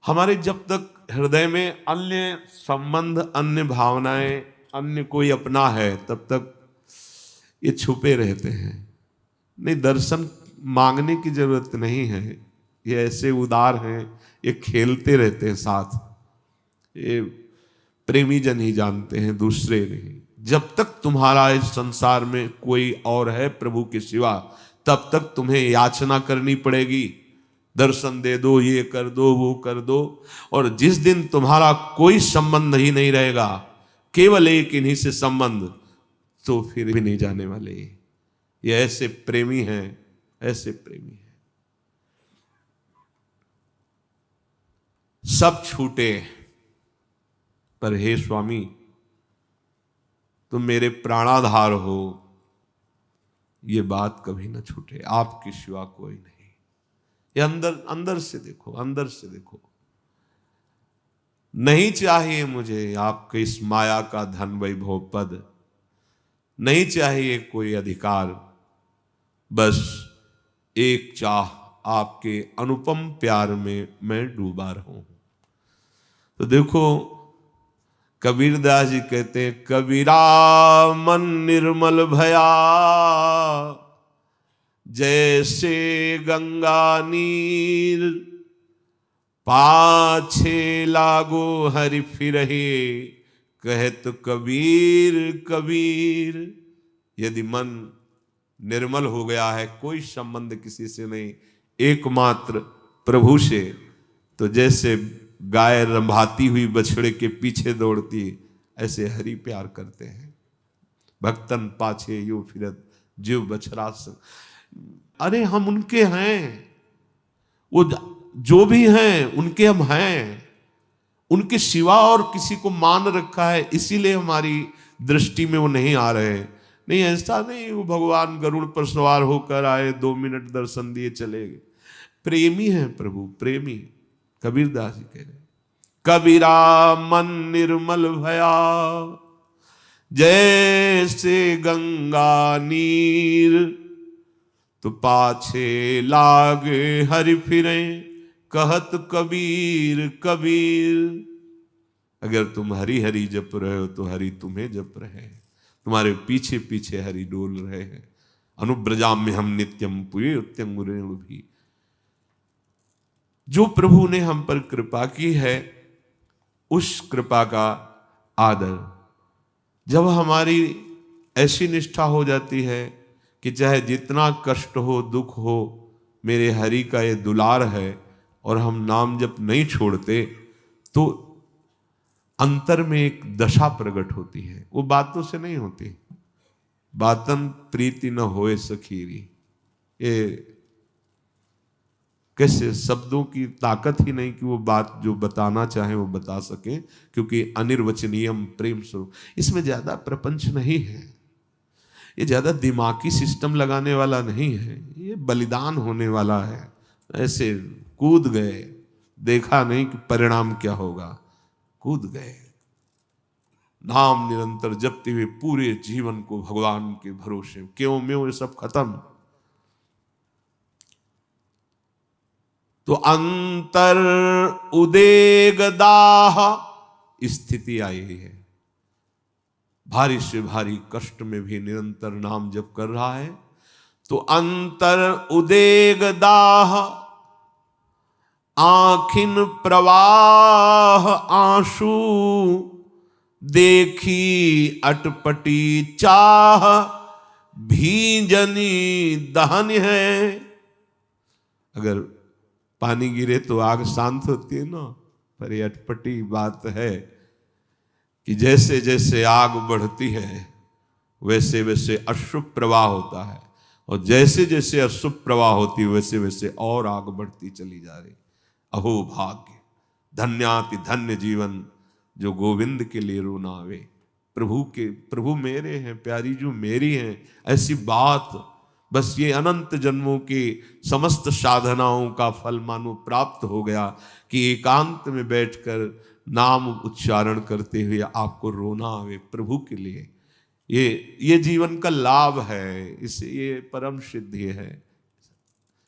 हमारे जब तक हृदय में अन्य संबंध, अन्य भावनाएं, अन्य कोई अपना है, तब तक ये छुपे रहते हैं। नहीं, दर्शन मांगने की जरूरत नहीं है, ये ऐसे उदार हैं, ये खेलते रहते हैं साथ। ये प्रेमी जन ही जानते हैं, दूसरे नहीं। जब तक तुम्हारा इस संसार में कोई और है प्रभु के सिवा, तब तक तुम्हें याचना करनी पड़ेगी, दर्शन दे दो, ये कर दो, वो कर दो। और जिस दिन तुम्हारा कोई संबंध ही नहीं रहेगा, केवल एक इन्हीं से संबंध, तो फिर भी नहीं जाने वाले। ये ऐसे प्रेमी हैं, ऐसे प्रेमी हैं। सब छूटे पर हे स्वामी तुम मेरे प्राणाधार हो, ये बात कभी ना छूटे, आपके सिवा कोई नहीं। ये अंदर अंदर से देखो, अंदर से देखो। नहीं चाहिए मुझे आपके इस माया का धन वैभव पद, नहीं चाहिए कोई अधिकार, बस एक चाह आपके अनुपम प्यार में मैं डूबा रहूं। तो देखो कबीरदास जी कहते हैं, कबीरा मन निर्मल भया जैसे गंगा नीर, पाछे लागो हरि फिरहे कहत कबीर कबीर। यदि मन निर्मल हो गया है, कोई संबंध किसी से नहीं, एकमात्र प्रभु से, तो जैसे गाय रंभाती हुई बछड़े के पीछे दौड़ती, ऐसे हरि प्यार करते हैं। भक्तन पाछे यो फिरत जीव बछड़ा। अरे हम उनके हैं, वो जो भी हैं उनके हम हैं, उनके सिवा और किसी को मान रखा है, इसीलिए हमारी दृष्टि में वो नहीं आ रहे। नहीं, ऐसा नहीं वो भगवान गरुड़ पर सवार होकर आए, 2 मिनट दर्शन दिए चले गए। प्रेमी है प्रभु, प्रेमी। कबीरदास जी कह रहे, कबीरा मन निर्मल भया जैसे गंगा नीर, तो पाछे लागे हरि फिरे कहत कबीर कबीर। अगर तुम हरि हरि जप रहे हो तो हरि तुम्हें जप रहे हैं, तुम्हारे पीछे पीछे हरि डोल रहे हैं। अनुब्रजाम में हम नित्यम पुए उत्तंगुरेण भी। जो प्रभु ने हम पर कृपा की है, उस कृपा का आदर, जब हमारी ऐसी निष्ठा हो जाती है कि चाहे जितना कष्ट हो, दुख हो, मेरे हरि का ये दुलार है, और हम नाम जप नहीं छोड़ते, तो अंतर में एक दशा प्रकट होती है। वो बातों से नहीं होती। बातन प्रीति न होए सखीरी, ये कैसे शब्दों की ताकत ही नहीं कि वो बात जो बताना चाहे वो बता सके, क्योंकि अनिर्वचनीयम प्रेम स्वरूप। इसमें ज्यादा प्रपंच नहीं है, ये ज्यादा दिमागी सिस्टम लगाने वाला नहीं है, ये बलिदान होने वाला है। ऐसे कूद गए, देखा नहीं कि परिणाम क्या होगा, कूद गए। नाम निरंतर जपते हुए पूरे जीवन को भगवान के भरोसे, क्यों में ये सब खत्म। तो अंतर उदेग दाह स्थिति आई है। भारी से भारी कष्ट में भी निरंतर नाम जप कर रहा है तो अंतर उदेग दाह, आखिन प्रवाह आंसू, देखी अटपटी चाह, भींजनी दहन है। अगर पानी गिरे तो आग शांत होती है ना, पर ये अटपटी बात है कि जैसे जैसे आग बढ़ती है वैसे वैसे अशुभ प्रवाह होता है, और जैसे जैसे अशुभ प्रवाह होती है वैसे वैसे और आग बढ़ती चली जा रही। अहो भाग्य, धन्याति धन्य जीवन जो गोविंद के लिए रो ना आवे। प्रभु मेरे हैं, प्यारी जो मेरी हैं, ऐसी बात बस ये अनंत जन्मों की समस्त साधनाओं का फल मानो प्राप्त हो गया कि एकांत में बैठकर नाम उच्चारण करते हुए आपको रोना आवे प्रभु के लिए। ये जीवन का लाभ है, इसे ये परम सिद्धि है।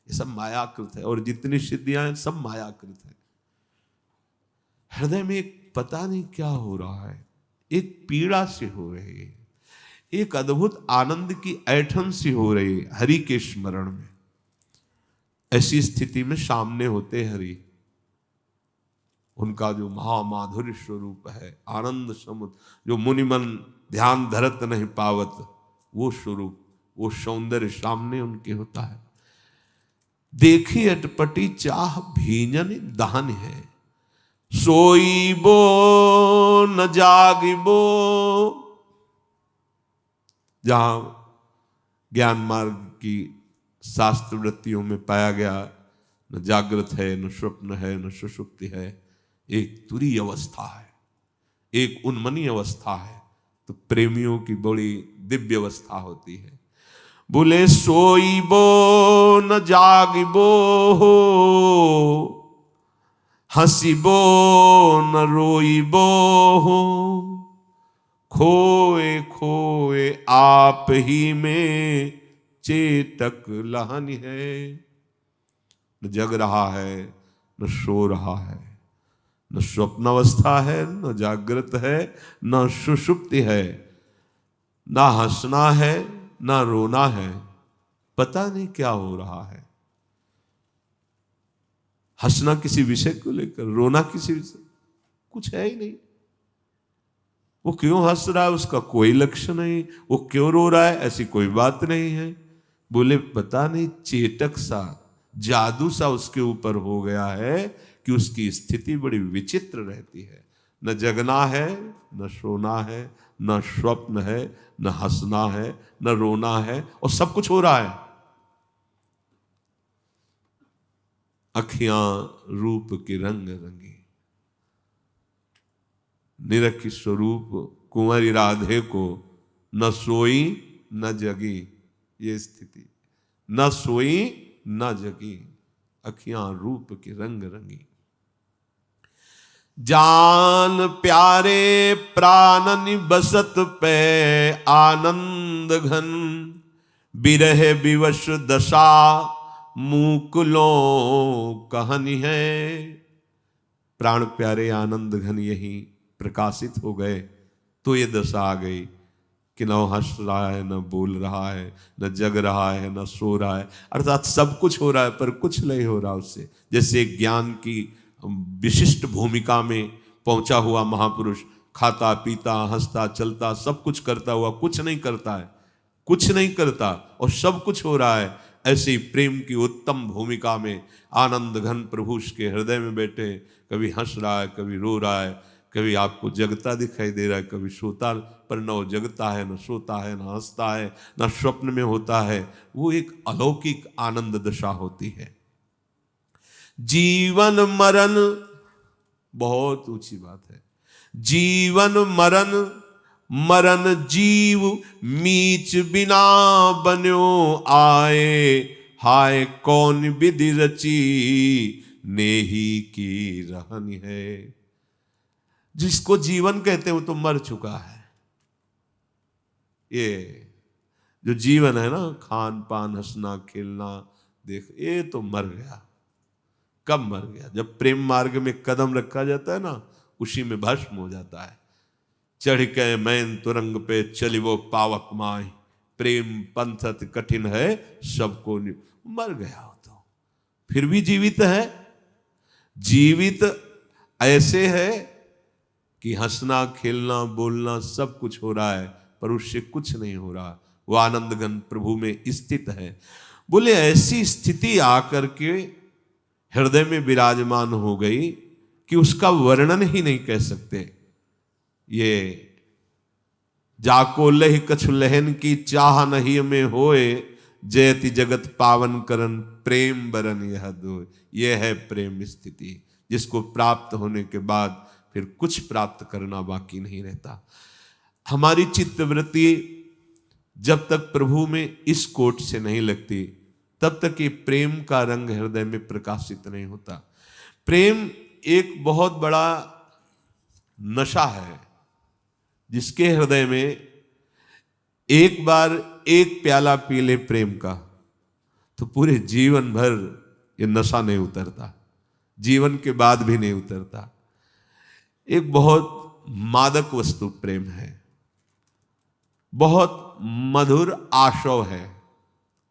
ये सब मायाकृत है, और जितनी सिद्धियां हैं सब मायाकृत है। हृदय में एक पता नहीं क्या हो रहा है, एक पीड़ा सी हो रही है, एक अद्भुत आनंद की ऐठन सी हो रही है हरि के स्मरण में। ऐसी स्थिति में सामने होते हरि, उनका जो महामाधुर्य स्वरूप है, आनंद समुद्र, जो मुनिमन ध्यान धरत नहीं पावत, वो स्वरूप, वो सौंदर्य सामने उनके होता है। देखी अटपटी चाह, भींजन दहन है, सोईबो न जागिबो। जहां ज्ञान मार्ग की शास्त्र वृत्तियों में पाया गया, न जागृत है, न स्वप्न है, न सुषुप्ति है, एक तुरीय अवस्था है, एक उन्मनी अवस्था है, तो प्रेमियों की बड़ी दिव्य अवस्था होती है। बोले सोईबो न जागिबो हो, हंसीबो न रोईबो हो, खोए खोए आप ही में चेतक लहन है। न जग रहा है, न सो रहा है, न स्वप्न अवस्था है, न जागृत है, न सुषुप्ति है, ना हंसना है, ना रोना है, पता नहीं क्या हो रहा है। हंसना किसी विषय को लेकर, रोना किसी विषय, कुछ है ही नहीं। वो क्यों हंस रहा है उसका कोई लक्ष्य नहीं, वो क्यों रो रहा है ऐसी कोई बात नहीं है। बोले पता नहीं चेतक सा, जादू सा उसके ऊपर हो गया है कि उसकी स्थिति बड़ी विचित्र रहती है। न जगना है, न सोना है, न स्वप्न है, न हंसना है, न रोना है, और सब कुछ हो रहा है। अखियां रूप के रंग रंगी, निरखी स्वरूप कुंवरी राधे को न सोई न जगी, ये स्थिति, न सोई न जगी, अखियां रूप के रंग रंगी। जान प्यारे प्राणन बसत पे आनंद घन, बिरह विवश दशा मुकुलों कहनी है। प्राण प्यारे आनंद घन यही प्रकाशित हो गए तो ये दशा आ गई कि न हंस रहा है, न बोल रहा है, न जग रहा है, न सो रहा है, अर्थात सब कुछ हो रहा है पर कुछ नहीं हो रहा उससे। जैसे ज्ञान की विशिष्ट भूमिका में पहुंचा हुआ महापुरुष खाता पीता हंसता चलता सब कुछ करता हुआ कुछ नहीं करता है, कुछ नहीं करता और सब कुछ हो रहा है। ऐसे ही प्रेम की उत्तम भूमिका में आनंद घन प्रभु के हृदय में बैठे, कभी हंस रहा है, कभी रो रहा है, कभी आपको जगता दिखाई दे रहा है, कभी सोता, पर न वो जगता है, न सोता है, न हंसता है, न स्वप्न में होता है। वो एक अलौकिक आनंद दशा होती है। जीवन मरण बहुत ऊंची बात है। जीवन मरण, मरण जीव मीच बिना बन्यो आए, हाय कौन विधि रची नेही की रहन है। जिसको जीवन कहते हैं वो तो मर चुका है। ये जो जीवन है ना, खान पान हंसना खेलना देख, ये तो मर गया। कब मर गया? जब प्रेम मार्ग में कदम रखा जाता है ना, उसी में भस्म हो जाता है। चढ़ के मैन तुरंग पे चलिवो पावक माय, प्रेम पंथत कठिन है सबको। मर गया हो तो फिर भी जीवित है। जीवित ऐसे है कि हंसना खेलना बोलना सब कुछ हो रहा है, पर उससे कुछ नहीं हो रहा। वो आनंद घन प्रभु में स्थित है। बोले ऐसी स्थिति आकर के हृदय में विराजमान हो गई कि उसका वर्णन ही नहीं कर सकते। ये जाको लह कछु लहन की चाह नहीं में होए, जयति जगत पावन करन प्रेम बरन यह दो। यह है प्रेम स्थिति, जिसको प्राप्त होने के बाद फिर कुछ प्राप्त करना बाकी नहीं रहता। हमारी चित्तवृत्ति जब तक प्रभु में इस कोट से नहीं लगती, तब तक ये प्रेम का रंग हृदय में प्रकाशित नहीं होता। प्रेम एक बहुत बड़ा नशा है, जिसके हृदय में एक बार एक प्याला पी ले प्रेम का, तो पूरे जीवन भर ये नशा नहीं उतरता, जीवन के बाद भी नहीं उतरता। एक बहुत मादक वस्तु प्रेम है, बहुत मधुर आशव है।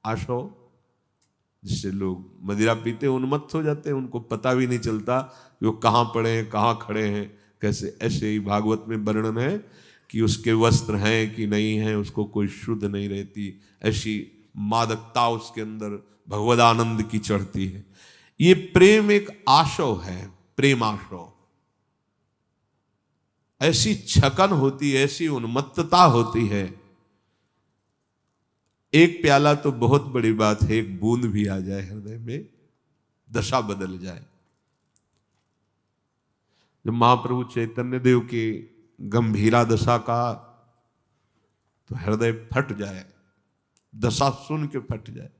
आशव जिससे लोग मदिरा पीते उन्मत्त हो जाते हैं, उनको पता भी नहीं चलता कि वो कहाँ पड़े हैं, कहाँ खड़े हैं, कैसे। ऐसे ही भागवत में वर्णन है कि उसके वस्त्र हैं कि नहीं हैं, उसको कोई शुद्ध नहीं रहती। ऐसी मादकता उसके अंदर भगवदानंद की चढ़ती है। ये प्रेम एक आशव है, प्रेम आशव। ऐसी छकन होती है, ऐसी उन्मत्तता होती है। एक प्याला तो बहुत बड़ी बात है, एक बूंद भी आ जाए हृदय में, दशा बदल जाए। जब महाप्रभु चैतन्य देव की गंभीरा दशा का तो हृदय फट जाए, दशा सुन के फट जाए।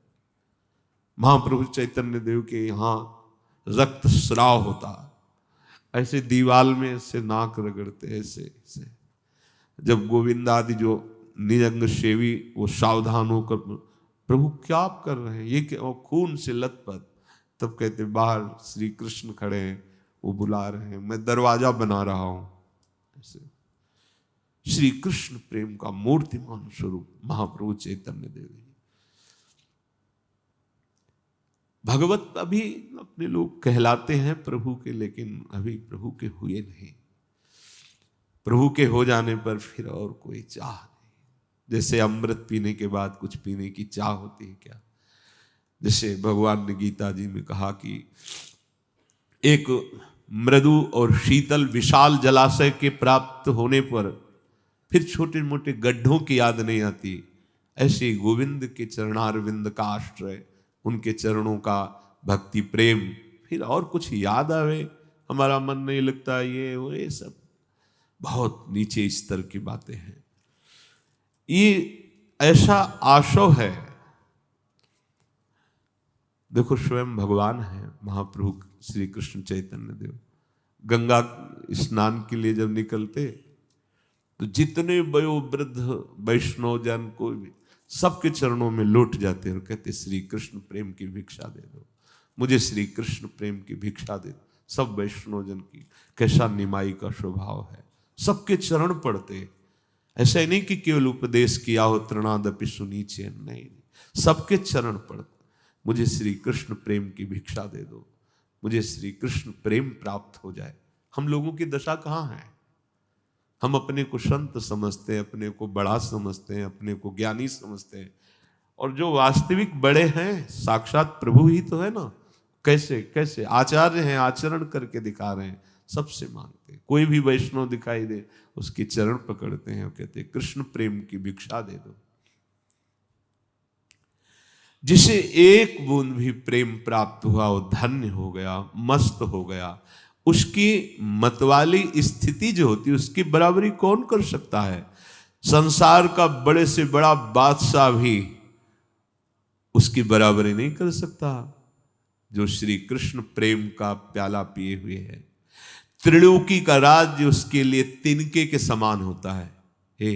महाप्रभु चैतन्य देव के यहां रक्त स्राव होता, ऐसे दीवाल में ऐसे नाक रगड़ते, ऐसे ऐसे। जब गोविंद आदि जो निजंग सेवी वो सावधान होकर, प्रभु क्या आप कर रहे हैं, ये क्या, और खून से लथपथ। तब कहते बाहर श्री कृष्ण खड़े हैं, वो बुला रहे हैं, मैं दरवाजा बना रहा हूं। ऐसे श्री कृष्ण प्रेम का मूर्तिमान स्वरूप महाप्रभु चैतन्य देव। भगवत अभी अपने लोग कहलाते हैं प्रभु के, लेकिन अभी प्रभु के हुए नहीं। प्रभु के हो जाने पर फिर और कोई चाह नहीं। जैसे अमृत पीने के बाद कुछ पीने की चाह होती है क्या? जैसे भगवान ने गीता जी में कहा कि एक मृदु और शीतल विशाल जलाशय के प्राप्त होने पर फिर छोटे मोटे गड्ढों की याद नहीं आती। ऐसे गोविंद के चरणारविंद का आश्रय, उनके चरणों का भक्ति प्रेम, फिर और कुछ याद आवे हमारा मन नहीं लगता। ये सब बहुत नीचे स्तर की बातें हैं। ये ऐसा आशव है। देखो स्वयं भगवान है महाप्रभु श्री कृष्ण चैतन्य देव, गंगा स्नान के लिए जब निकलते तो जितने वयोवृद्ध वैष्णव जन को भी सबके चरणों में लौट जाते और कहते श्री कृष्ण प्रेम की भिक्षा दे दो, मुझे श्री कृष्ण प्रेम की भिक्षा दे दो। सब वैष्णव जन की कैसा निमाई का स्वभाव है, सबके चरण पड़ते। ऐसा ही नहीं कि केवल उपदेश किया हो तृणादपि सुनीचे, नहीं, सबके चरण पड़ते। मुझे श्री कृष्ण प्रेम की भिक्षा दे दो, मुझे श्री कृष्ण प्रेम प्राप्त हो जाए। हम लोगों की दशा कहाँ है? हम अपने को संत समझते हैं, अपने को बड़ा समझते हैं, अपने को ज्ञानी समझते हैं, और जो वास्तविक बड़े हैं साक्षात प्रभु ही तो है ना। कैसे कैसे आचार्य हैं, आचरण करके दिखा रहे हैं, सबसे मांगते। कोई भी वैष्णव दिखाई दे उसके चरण पकड़ते हैं और कहते हैं कृष्ण प्रेम की भिक्षा दे दो। जिसे एक बूंद भी प्रेम प्राप्त हुआ वो धन्य हो गया, मस्त हो गया। उसकी मतवाली स्थिति जो होती है उसकी बराबरी कौन कर सकता है? संसार का बड़े से बड़ा बादशाह भी उसकी बराबरी नहीं कर सकता जो श्री कृष्ण प्रेम का प्याला पिए हुए है। त्रिलोकी का राज्य उसके लिए तिनके के समान होता है। हे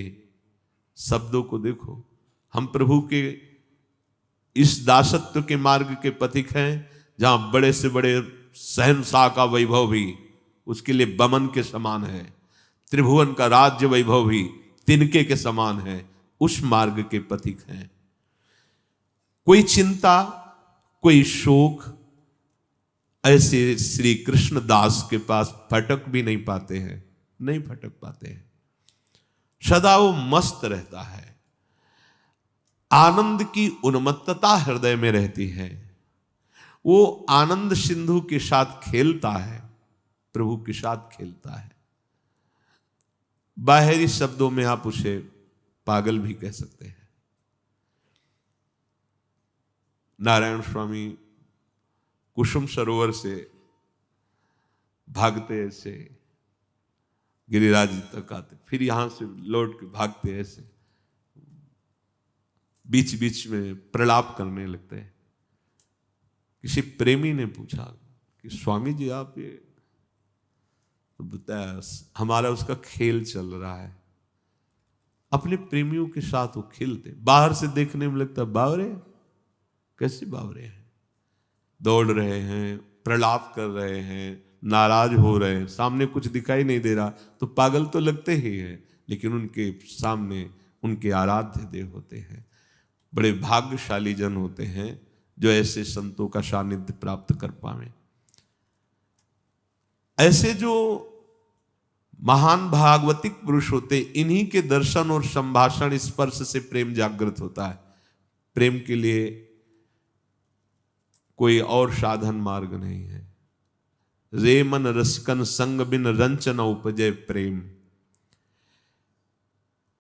शब्दों को देखो, हम प्रभु के इस दासत्व के मार्ग के पथिक हैं, जहां बड़े से बड़े शहंशाह का वैभव भी उसके लिए बमन के समान है, त्रिभुवन का राज्य वैभव भी तिनके के समान है। उस मार्ग के पथिक हैं। कोई चिंता, कोई शोक ऐसे श्री कृष्ण दास के पास फटक भी नहीं पाते हैं, नहीं फटक पाते हैं। सदा वो मस्त रहता है, आनंद की उन्मत्तता हृदय में रहती है। वो आनंद सिंधु के साथ खेलता है, प्रभु के साथ खेलता है। बाहरी शब्दों में आप उसे पागल भी कह सकते हैं। नारायण स्वामी कुसुम सरोवर से भागते ऐसे गिरिराज तक आते, फिर यहां से लौट के भागते ऐसे, बीच बीच में प्रलाप करने लगते हैं। किसी प्रेमी ने पूछा कि स्वामी जी आप ये, तो बताया हमारा उसका खेल चल रहा है। अपने प्रेमियों के साथ वो खेलते, बाहर से देखने में लगता बावरे, कैसे बावरे हैं, दौड़ रहे हैं, प्रलाप कर रहे हैं, नाराज हो रहे हैं, सामने कुछ दिखाई नहीं दे रहा तो पागल तो लगते ही हैं, लेकिन उनके सामने उनके आराध्य देव होते हैं। बड़े भाग्यशाली जन होते हैं जो ऐसे संतों का सानिध्य प्राप्त कर पावे। ऐसे जो महान भागवतिक पुरुष होते, इन्हीं के दर्शन और संभाषण स्पर्श से प्रेम जागृत होता है। प्रेम के लिए कोई और साधन मार्ग नहीं है। रे मन रसिकन संग बिन रंच न उपजय प्रेम।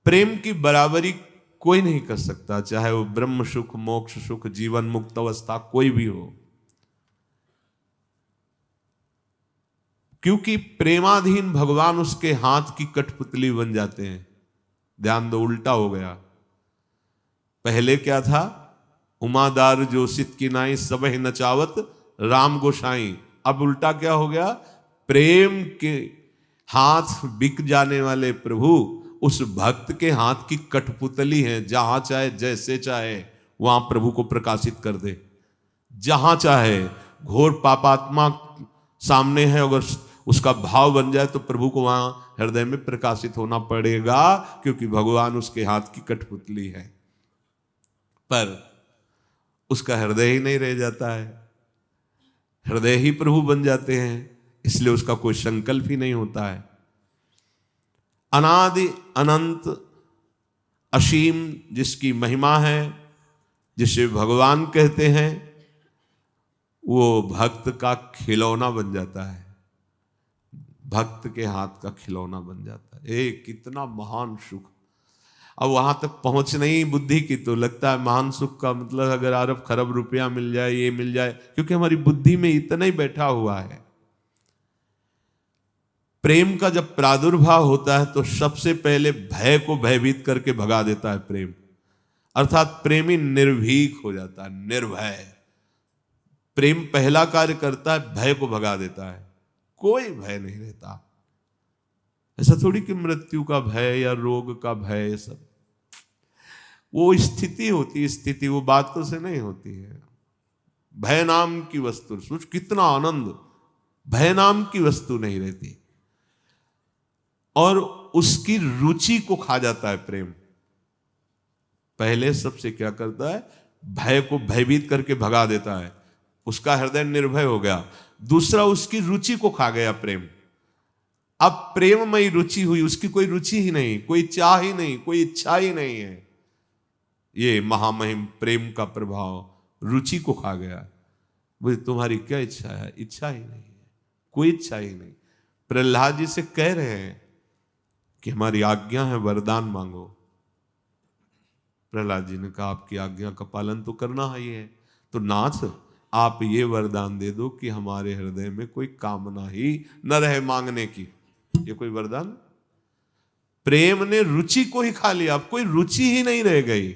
प्रेम की बराबरी कोई नहीं कर सकता, चाहे वो ब्रह्म सुख, मोक्ष सुख, जीवन मुक्त अवस्था कोई भी हो, क्योंकि प्रेमाधीन भगवान उसके हाथ की कठपुतली बन जाते हैं। ध्यान दो, उल्टा हो गया। पहले क्या था? उमादार जोशित की नाई सबह नचावत राम गोसाई। अब उल्टा क्या हो गया? प्रेम के हाथ बिक जाने वाले प्रभु उस भक्त के हाथ की कठपुतली है। जहां चाहे जैसे चाहे वहां प्रभु को प्रकाशित कर दे। जहां चाहे घोर पापात्मा सामने है, अगर उसका भाव बन जाए तो प्रभु को वहां हृदय में प्रकाशित होना पड़ेगा, क्योंकि भगवान उसके हाथ की कठपुतली है। पर उसका हृदय ही नहीं रह जाता है, हृदय ही प्रभु बन जाते हैं, इसलिए उसका कोई संकल्प ही नहीं होता है। अनादि अनंत असीम जिसकी महिमा है, जिसे भगवान कहते हैं, वो भक्त का खिलौना बन जाता है, भक्त के हाथ का खिलौना बन जाता है। कितना महान सुख। अब वहां तक पहुंच नहीं बुद्धि की तो लगता है महान सुख का मतलब अगर अरब खरब रुपया मिल जाए, ये मिल जाए, क्योंकि हमारी बुद्धि में इतना ही बैठा हुआ है। प्रेम का जब प्रादुर्भाव होता है तो सबसे पहले भय को भयभीत करके भगा देता है प्रेम, अर्थात प्रेमी निर्भीक हो जाता है, निर्भय। प्रेम पहला कार्य करता है, भय को भगा देता है। कोई भय नहीं रहता। ऐसा थोड़ी कि मृत्यु का भय या रोग का भय, ये सब वो स्थिति होती है, स्थिति वो बातों से नहीं होती है। भय नाम की वस्तु, सोच कितना आनंद, भय नाम की वस्तु नहीं रहती। और उसकी रुचि को खा जाता है प्रेम। पहले सबसे क्या करता है? भय को भयभीत करके भगा देता है, उसका हृदय निर्भय हो गया। दूसरा, उसकी रुचि को खा गया प्रेम। अब प्रेममयी रुचि हुई, उसकी कोई रुचि ही नहीं, कोई चाह ही नहीं, कोई इच्छा ही नहीं है। ये महामहिम प्रेम का प्रभाव रुचि को खा गया। बोले तुम्हारी क्या इच्छा है? इच्छा ही नहीं है, कोई इच्छा ही नहीं। प्रहलाद जी से कह रहे हैं कि हमारी आज्ञा है, वरदान मांगो। प्रहलाद जी ने कहा आपकी आज्ञा का पालन तो करना ही है, तो नाथ आप ये वरदान दे दो कि हमारे हृदय में कोई कामना ही न रहे मांगने की। ये कोई वरदान? प्रेम ने रुचि को ही खा लिया, अब कोई रुचि ही नहीं रह गई।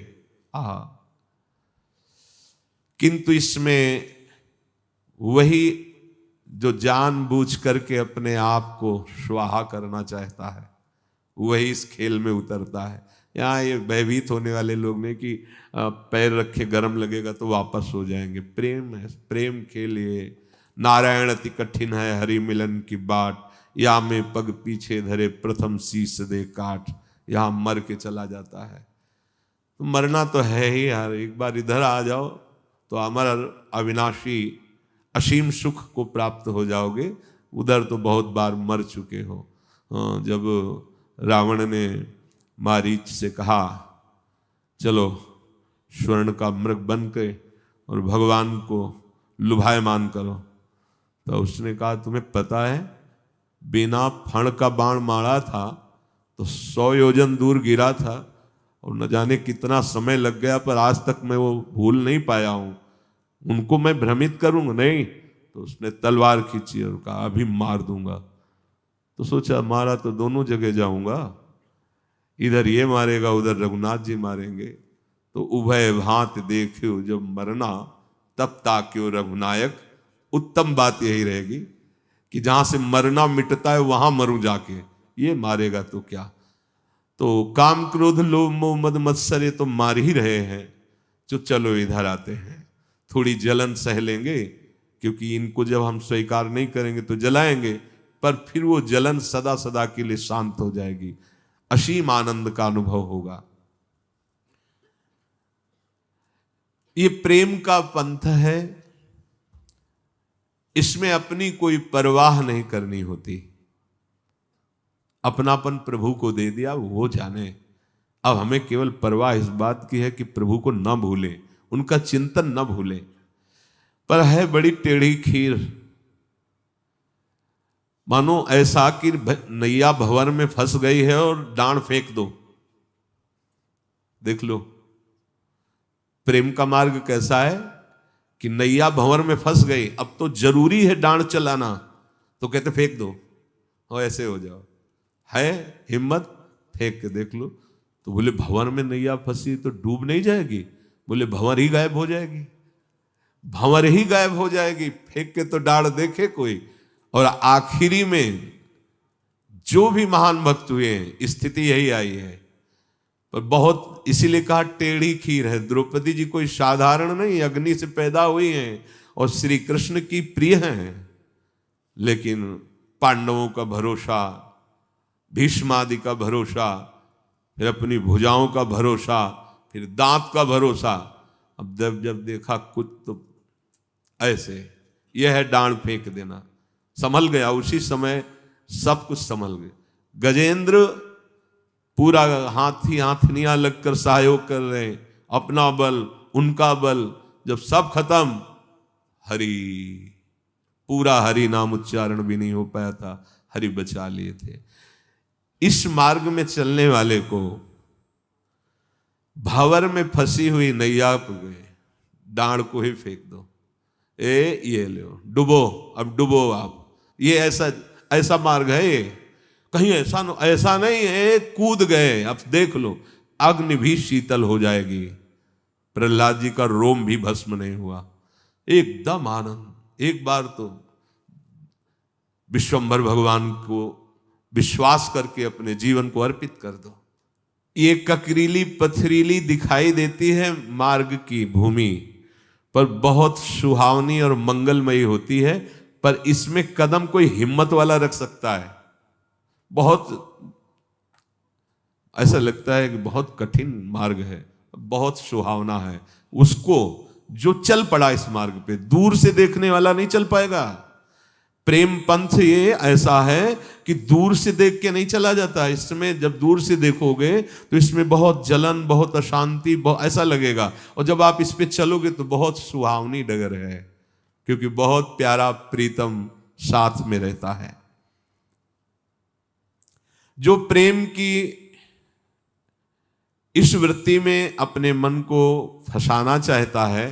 किंतु इसमें वही जो जानबूझ करके अपने आप को स्वाहा करना चाहता है, वही इस खेल में उतरता है। यहाँ ये भयभीत होने वाले लोग ने कि पैर रखे गर्म लगेगा तो वापस हो जाएंगे। प्रेम है, प्रेम के लिए नारायण अति कठिन है हरि मिलन की बाट, या में पग पीछे धरे प्रथम शीस दे काट। यहां मर के चला जाता है। तो मरना तो है ही यार, एक बार इधर आ जाओ तो अमर अविनाशी असीम सुख को प्राप्त हो जाओगे। उधर तो बहुत बार मर चुके हो। जब रावण ने मारीच से कहा चलो स्वर्ण का मृग बन के और भगवान को लुभायमान करो, तो उसने कहा तुम्हें पता है बिना फण का बाण मारा था तो 100 योजन दूर गिरा था और न जाने कितना समय लग गया, पर आज तक मैं वो भूल नहीं पाया हूं, उनको मैं भ्रमित करूंगा नहीं। तो उसने तलवार खींची और कहा अभी मार दूंगा। तो सोचा मारा तो दोनों जगह जाऊंगा, इधर ये मारेगा उधर रघुनाथ जी मारेंगे, तो उभय भांत देखियो जब मरना तब ताक्यो रघुनायक। उत्तम बात यही रहेगी कि जहां से मरना मिटता है वहां मरूं जाके, ये मारेगा तो क्या। तो काम क्रोध लोभ मोह मद मत्सर ये तो मार ही रहे हैं, जो चलो इधर आते हैं, थोड़ी जलन सह लेंगे, क्योंकि इनको जब हम स्वीकार नहीं करेंगे तो जलाएंगे, पर फिर वो जलन सदा सदा के लिए शांत हो जाएगी, असीम आनंद का अनुभव होगा। ये प्रेम का पंथ है, इसमें अपनी कोई परवाह नहीं करनी होती। अपनापन प्रभु को दे दिया, वो जाने। अब हमें केवल परवाह इस बात की है कि प्रभु को न भूले, उनका चिंतन न भूले। पर है बड़ी टेढ़ी खीर, मानो ऐसा कि नैया भंवर में फंस गई है और डांड फेंक दो। देख लो प्रेम का मार्ग कैसा है कि नैया भंवर में फंस गई, अब तो जरूरी है डांड चलाना, तो कहते फेंक दो और ऐसे हो जाओ। है हिम्मत, फेंक के देख लो। तो बोले भंवर में नैया फंसी तो डूब नहीं जाएगी? बोले भंवर ही गायब हो जाएगी, भंवर ही गायब हो जाएगी। फेंक के तो डांड देखे कोई। और आखिरी में जो भी महान भक्त हुए स्थिति यही आई है। पर बहुत इसीलिए कहा टेढ़ी खीर है। द्रौपदी जी कोई साधारण नहीं, अग्नि से पैदा हुई हैं और श्री कृष्ण की प्रिय हैं, लेकिन पांडवों का भरोसा, भीष्मादि का भरोसा, फिर अपनी भुजाओं का भरोसा, फिर दांत का भरोसा। अब जब देखा कुछ तो ऐसे, यह है डांड फेंक देना। संभल गया उसी समय, सब कुछ संभल गए। गजेंद्र पूरा हाथी हाथनियां लगकर सहयोग कर रहे हैं, अपना बल उनका बल, जब सब खत्म, हरि, पूरा हरि नाम उच्चारण भी नहीं हो पाया था, हरि बचा लिए थे। इस मार्ग में चलने वाले को भंवर में फंसी हुई नैया पे गए, डांड को ही फेंक दो, ये लो डुबो, अब डुबो आप। ये ऐसा मार्ग है ये, कहीं ऐसा नहीं है कूद गए, अब देख लो अग्नि भी शीतल हो जाएगी। प्रहलाद जी का रोम भी भस्म नहीं हुआ, एकदम आनंद। एक बार तो विश्वंभर भगवान को विश्वास करके अपने जीवन को अर्पित कर दो। ये ककरीली पथरीली दिखाई देती है मार्ग की भूमि, पर बहुत सुहावनी और मंगलमयी होती है। पर इसमें कदम कोई हिम्मत वाला रख सकता है। बहुत ऐसा लगता है कि बहुत कठिन मार्ग है, बहुत सुहावना है, उसको जो चल पड़ा इस मार्ग पे, दूर से देखने वाला नहीं चल पाएगा। प्रेम पंथ ये ऐसा है कि दूर से देख के नहीं चला जाता। इसमें जब दूर से देखोगे तो इसमें बहुत जलन, बहुत अशांति, बहुत ऐसा लगेगा। और जब आप इस पे चलोगे तो बहुत सुहावनी डगर है, क्योंकि बहुत प्यारा प्रीतम साथ में रहता है। जो प्रेम की इस वृत्ति में अपने मन को फंसाना चाहता है,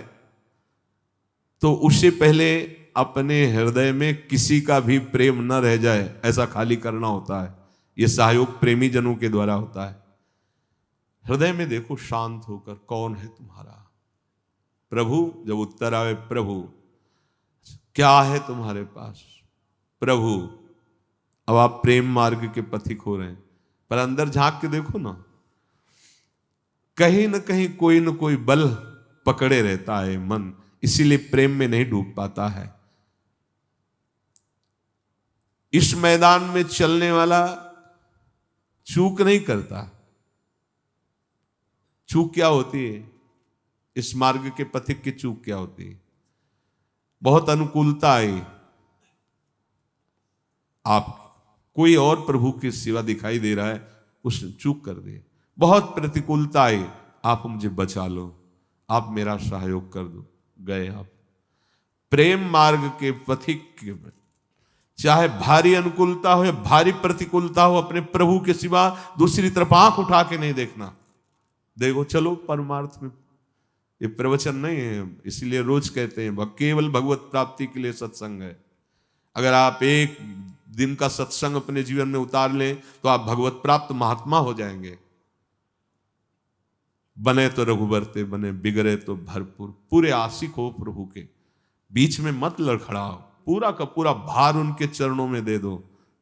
तो उससे पहले अपने हृदय में किसी का भी प्रेम न रह जाए, ऐसा खाली करना होता है। यह सहयोग प्रेमी जनों के द्वारा होता है। हृदय में देखो शांत होकर, कौन है तुम्हारा प्रभु? जब उत्तर आवे प्रभु, क्या है तुम्हारे पास प्रभु? अब आप प्रेम मार्ग के पथिक हो रहे हैं, पर अंदर झांक के देखो ना, कहीं न कहीं कोई न कोई बल पकड़े रहता है मन, इसीलिए प्रेम में नहीं डूब पाता है। इस मैदान में चलने वाला चूक नहीं करता। चूक क्या होती है? इस मार्ग के पथिक की चूक क्या होती है? बहुत अनुकूलता आई, आप कोई और प्रभु के सिवा दिखाई दे रहा है, उसने चूक कर दी। बहुत प्रतिकूलता आई, आप मुझे बचा लो, आप मेरा सहयोग कर दो, गए आप। प्रेम मार्ग के पथिक में चाहे भारी अनुकूलता हो या भारी प्रतिकूलता हो, अपने प्रभु के सिवा दूसरी तरफ आंख उठा के नहीं देखना। देखो चलो परमार्थ में। ये प्रवचन नहीं है, इसीलिए रोज कहते हैं केवल भगवत प्राप्ति के लिए सत्संग है। अगर आप एक दिन का सत्संग अपने जीवन में उतार लें तो आप भगवत प्राप्त महात्मा हो जाएंगे। बने तो रघुबरते बने, बिगड़े तो भरपूर। पूरे आशिक हो प्रभु के, बीच में मत लड़खड़ाओ, पूरा का पूरा भार उनके चरणों में दे दो।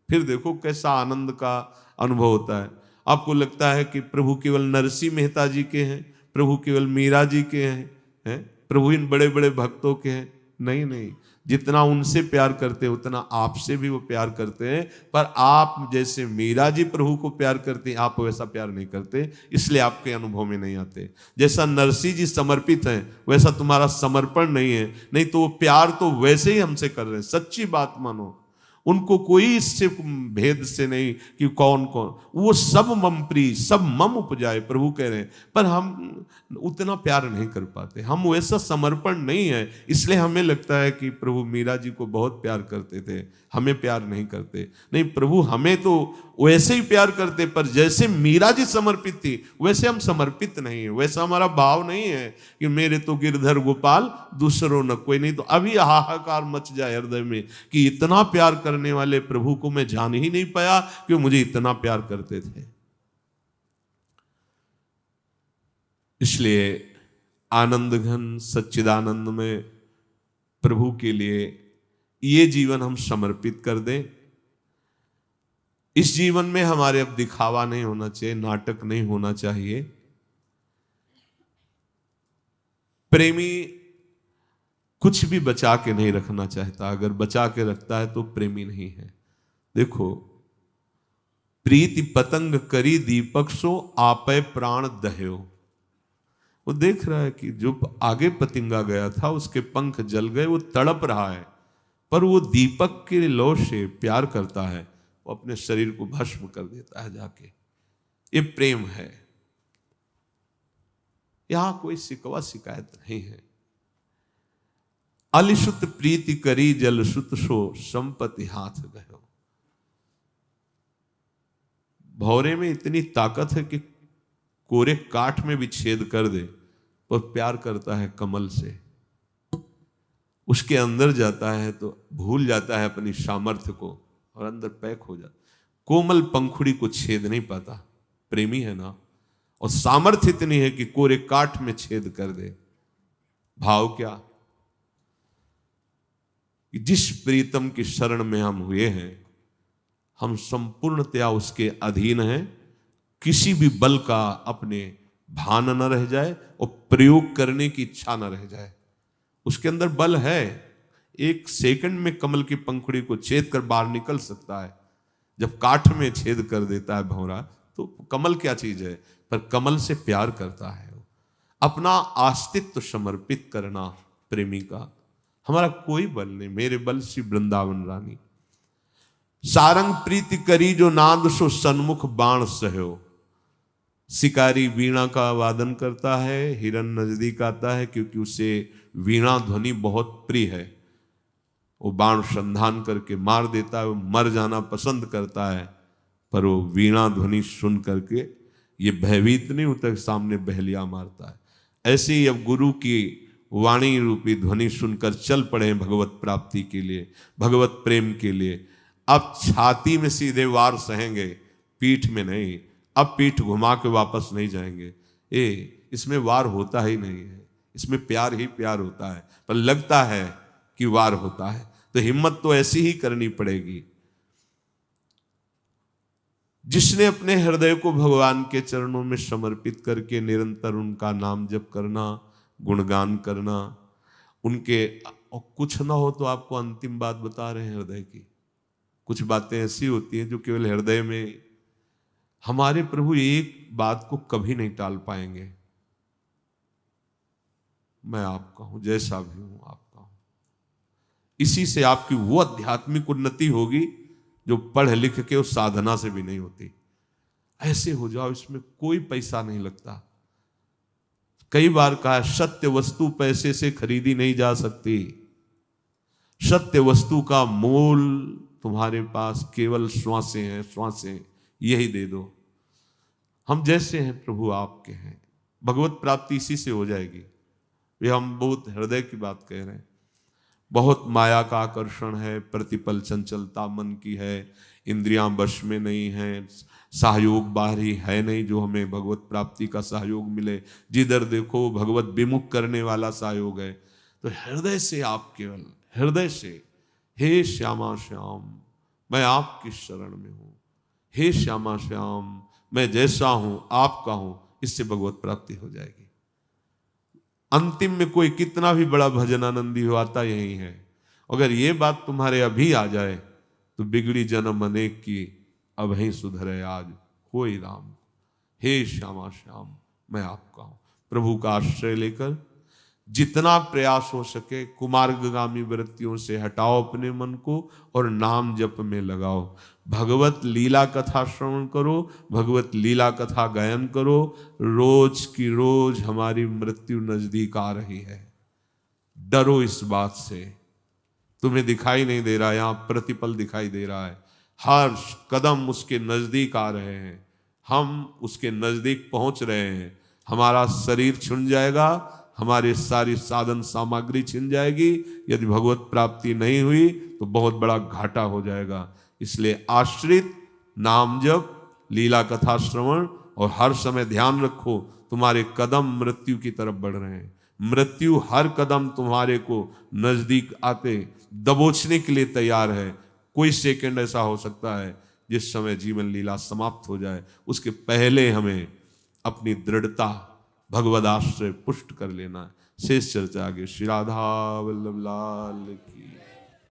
फिर देखो कैसा आनंद का अनुभव होता है। आपको लगता है कि प्रभु केवल नरसिंह मेहता जी के हैं, प्रभु केवल मीरा जी के हैं, प्रभु इन बड़े बड़े भक्तों के हैं। नहीं नहीं, जितना उनसे प्यार करते हैं उतना आपसे भी वो प्यार करते हैं। पर आप जैसे मीरा जी प्रभु को प्यार करते हैं, आप वैसा प्यार नहीं करते, इसलिए आपके अनुभव में नहीं आते। जैसा नरसिंह जी समर्पित हैं वैसा तुम्हारा समर्पण नहीं है, नहीं तो वो प्यार तो वैसे ही हमसे कर रहे हैं। सच्ची बात मानो, उनको कोई इससे भेद से नहीं कि कौन कौन, वो सब मम प्रिय, सब मम उपजाए प्रभु कह रहे हैं। पर हम उतना प्यार नहीं कर पाते, हम वैसा समर्पण नहीं है, इसलिए हमें लगता है कि प्रभु मीरा जी को बहुत प्यार करते थे, हमें प्यार नहीं करते। नहीं, प्रभु हमें तो वैसे ही प्यार करते, पर जैसे मीरा जी समर्पित थी वैसे हम समर्पित नहीं है। वैसा हमारा भाव नहीं है कि मेरे तो गिरधर गोपाल दूसरों न कोई। नहीं तो अभी हाहाकार मच जाए हृदय में कि इतना प्यार करने वाले प्रभु को मैं जान ही नहीं पाया कि मुझे इतना प्यार करते थे। इसलिए आनंद घन सच्चिदानंद में प्रभु के लिए ये जीवन हम समर्पित कर दें। इस जीवन में हमारे अब दिखावा नहीं होना चाहिए, नाटक नहीं होना चाहिए। प्रेमी कुछ भी बचा के नहीं रखना चाहता, अगर बचा के रखता है तो प्रेमी नहीं है। देखो, प्रीति पतंग करी दीपक सो आपे प्राण दह्यो। वो देख रहा है कि जो आगे पतंगा गया था उसके पंख जल गए, वो तड़प रहा है, पर वो दीपक के लौ से प्यार करता है, वो अपने शरीर को भस्म कर देता है जाके। ये प्रेम है। यहां कोई शिकवा शिकायत नहीं है। अलिसुत प्रीति करी जल सुत सो संपत्ति हाथ गयो। भौरे में इतनी ताकत है कि कोरे काठ में भी छेद कर दे, और प्यार करता है कमल से। उसके अंदर जाता है तो भूल जाता है अपनी सामर्थ्य को और अंदर पैक हो जाता। कोमल पंखुड़ी को छेद नहीं पाता, प्रेमी है ना। और सामर्थ्य इतनी है कि कोरे काठ में छेद कर दे। भाव क्या? जिस प्रीतम की शरण में हम हुए हैं, हम संपूर्णतया उसके अधीन हैं। किसी भी बल का अपने भान न रह जाए और प्रयोग करने की इच्छा न रह जाए। उसके अंदर बल है, एक सेकंड में कमल की पंखुड़ी को छेद कर बाहर निकल सकता है। जब काठ में छेद कर देता है भंवरा, तो कमल क्या चीज है? पर कमल से प्यार करता है। अपना अस्तित्व समर्पित करना प्रेमी का। हमारा कोई बल नहीं, मेरे बल श्री वृंदावन रानी। सारंग प्रीति करी जो नाद सो सन्मुख बाण सहयो। शिकारी वीणा का वादन करता है, हिरन नजदीक आता है क्योंकि उसे वीणा ध्वनि बहुत प्रिय है। वो बाण संधान करके मार देता है, वो मर जाना पसंद करता है, पर वो वीणा ध्वनि सुन करके ये भयभीत नहीं होता, सामने बहलिया मारता है। ऐसे ही अब गुरु की वाणी रूपी ध्वनि सुनकर चल पड़े भगवत प्राप्ति के लिए, भगवत प्रेम के लिए। अब छाती में सीधे वार सहेंगे, पीठ में नहीं। अब पीठ घुमा के वापस नहीं जाएंगे। इसमें वार होता ही नहीं है, इसमें प्यार ही प्यार होता है, पर लगता है कि वार होता है। तो हिम्मत तो ऐसी ही करनी पड़ेगी। जिसने अपने हृदय को भगवान के चरणों में समर्पित करके निरंतर उनका नाम जप करना, गुणगान करना, उनके कुछ ना हो तो आपको अंतिम बात बता रहे हैं हृदय की, कुछ बातें ऐसी होती हैं जो केवल हृदय में, हमारे प्रभु एक बात को कभी नहीं टाल पाएंगे, मैं आपका हूं, जैसा भी हूं आपका हूं। इसी से आपकी वो आध्यात्मिक उन्नति होगी जो पढ़ लिख के उस साधना से भी नहीं होती। ऐसे हो जाओ, इसमें कोई पैसा नहीं लगता। कई बार कहा, सत्य वस्तु पैसे से खरीदी नहीं जा सकती। सत्य वस्तु का मोल तुम्हारे पास केवल श्वासें हैं, श्वासें, यही दे दो। हम जैसे हैं प्रभु आपके हैं, भगवत प्राप्ति इसी से हो जाएगी। ये हम बहुत हृदय की बात कह रहे हैं। बहुत माया का आकर्षण है, प्रतिपल चंचलता मन की है, इंद्रियां वश में नहीं है, सहयोग बाहरी है नहीं जो हमें भगवत प्राप्ति का सहयोग मिले। जिधर देखो भगवत विमुख करने वाला सहयोग है। तो हृदय से आप केवल हृदय से, हे श्यामा श्याम मैं आपकी शरण में हूं, हे श्यामा श्याम मैं जैसा हूं आपका हूं, इससे भगवत प्राप्ति हो जाएगी। अंतिम में कोई कितना भी बड़ा भजन आनंदी हो, आता यही है। अगर ये बात तुम्हारे अभी आ जाए तो बिगड़ी जन्म अनेक की, अब ही सुधरे आज कोई राम। हे श्यामा श्याम मैं आपका हूं। प्रभु का आश्रय लेकर जितना प्रयास हो सके कुमार्गगामी वृत्तियों से हटाओ अपने मन को और नाम जप में लगाओ। भगवत लीला कथा श्रवण करो, भगवत लीला कथा गायन करो। रोज की रोज हमारी मृत्यु नजदीक आ रही है। डरो इस बात से। तुम्हें दिखाई नहीं दे रहा, यहां प्रतिपल दिखाई दे रहा है। हर कदम उसके नजदीक आ रहे हैं, हम उसके नजदीक पहुंच रहे हैं। हमारा शरीर छिन जाएगा, हमारी सारी साधन सामग्री छिन जाएगी। यदि भगवत प्राप्ति नहीं हुई तो बहुत बड़ा घाटा हो जाएगा। इसलिए आश्रित नाम जप, लीला कथा श्रवण, और हर समय ध्यान रखो तुम्हारे कदम मृत्यु की तरफ बढ़ रहे हैं। मृत्यु हर कदम तुम्हारे को नजदीक आते दबोचने के लिए तैयार है। कोई सेकंड ऐसा हो सकता है जिस समय जीवन लीला समाप्त हो जाए। उसके पहले हमें अपनी दृढ़ता भगवद आश्रय पुष्ट कर लेना है। शेष चर्चा आगे। श्री राधा वल्लभ लाल की।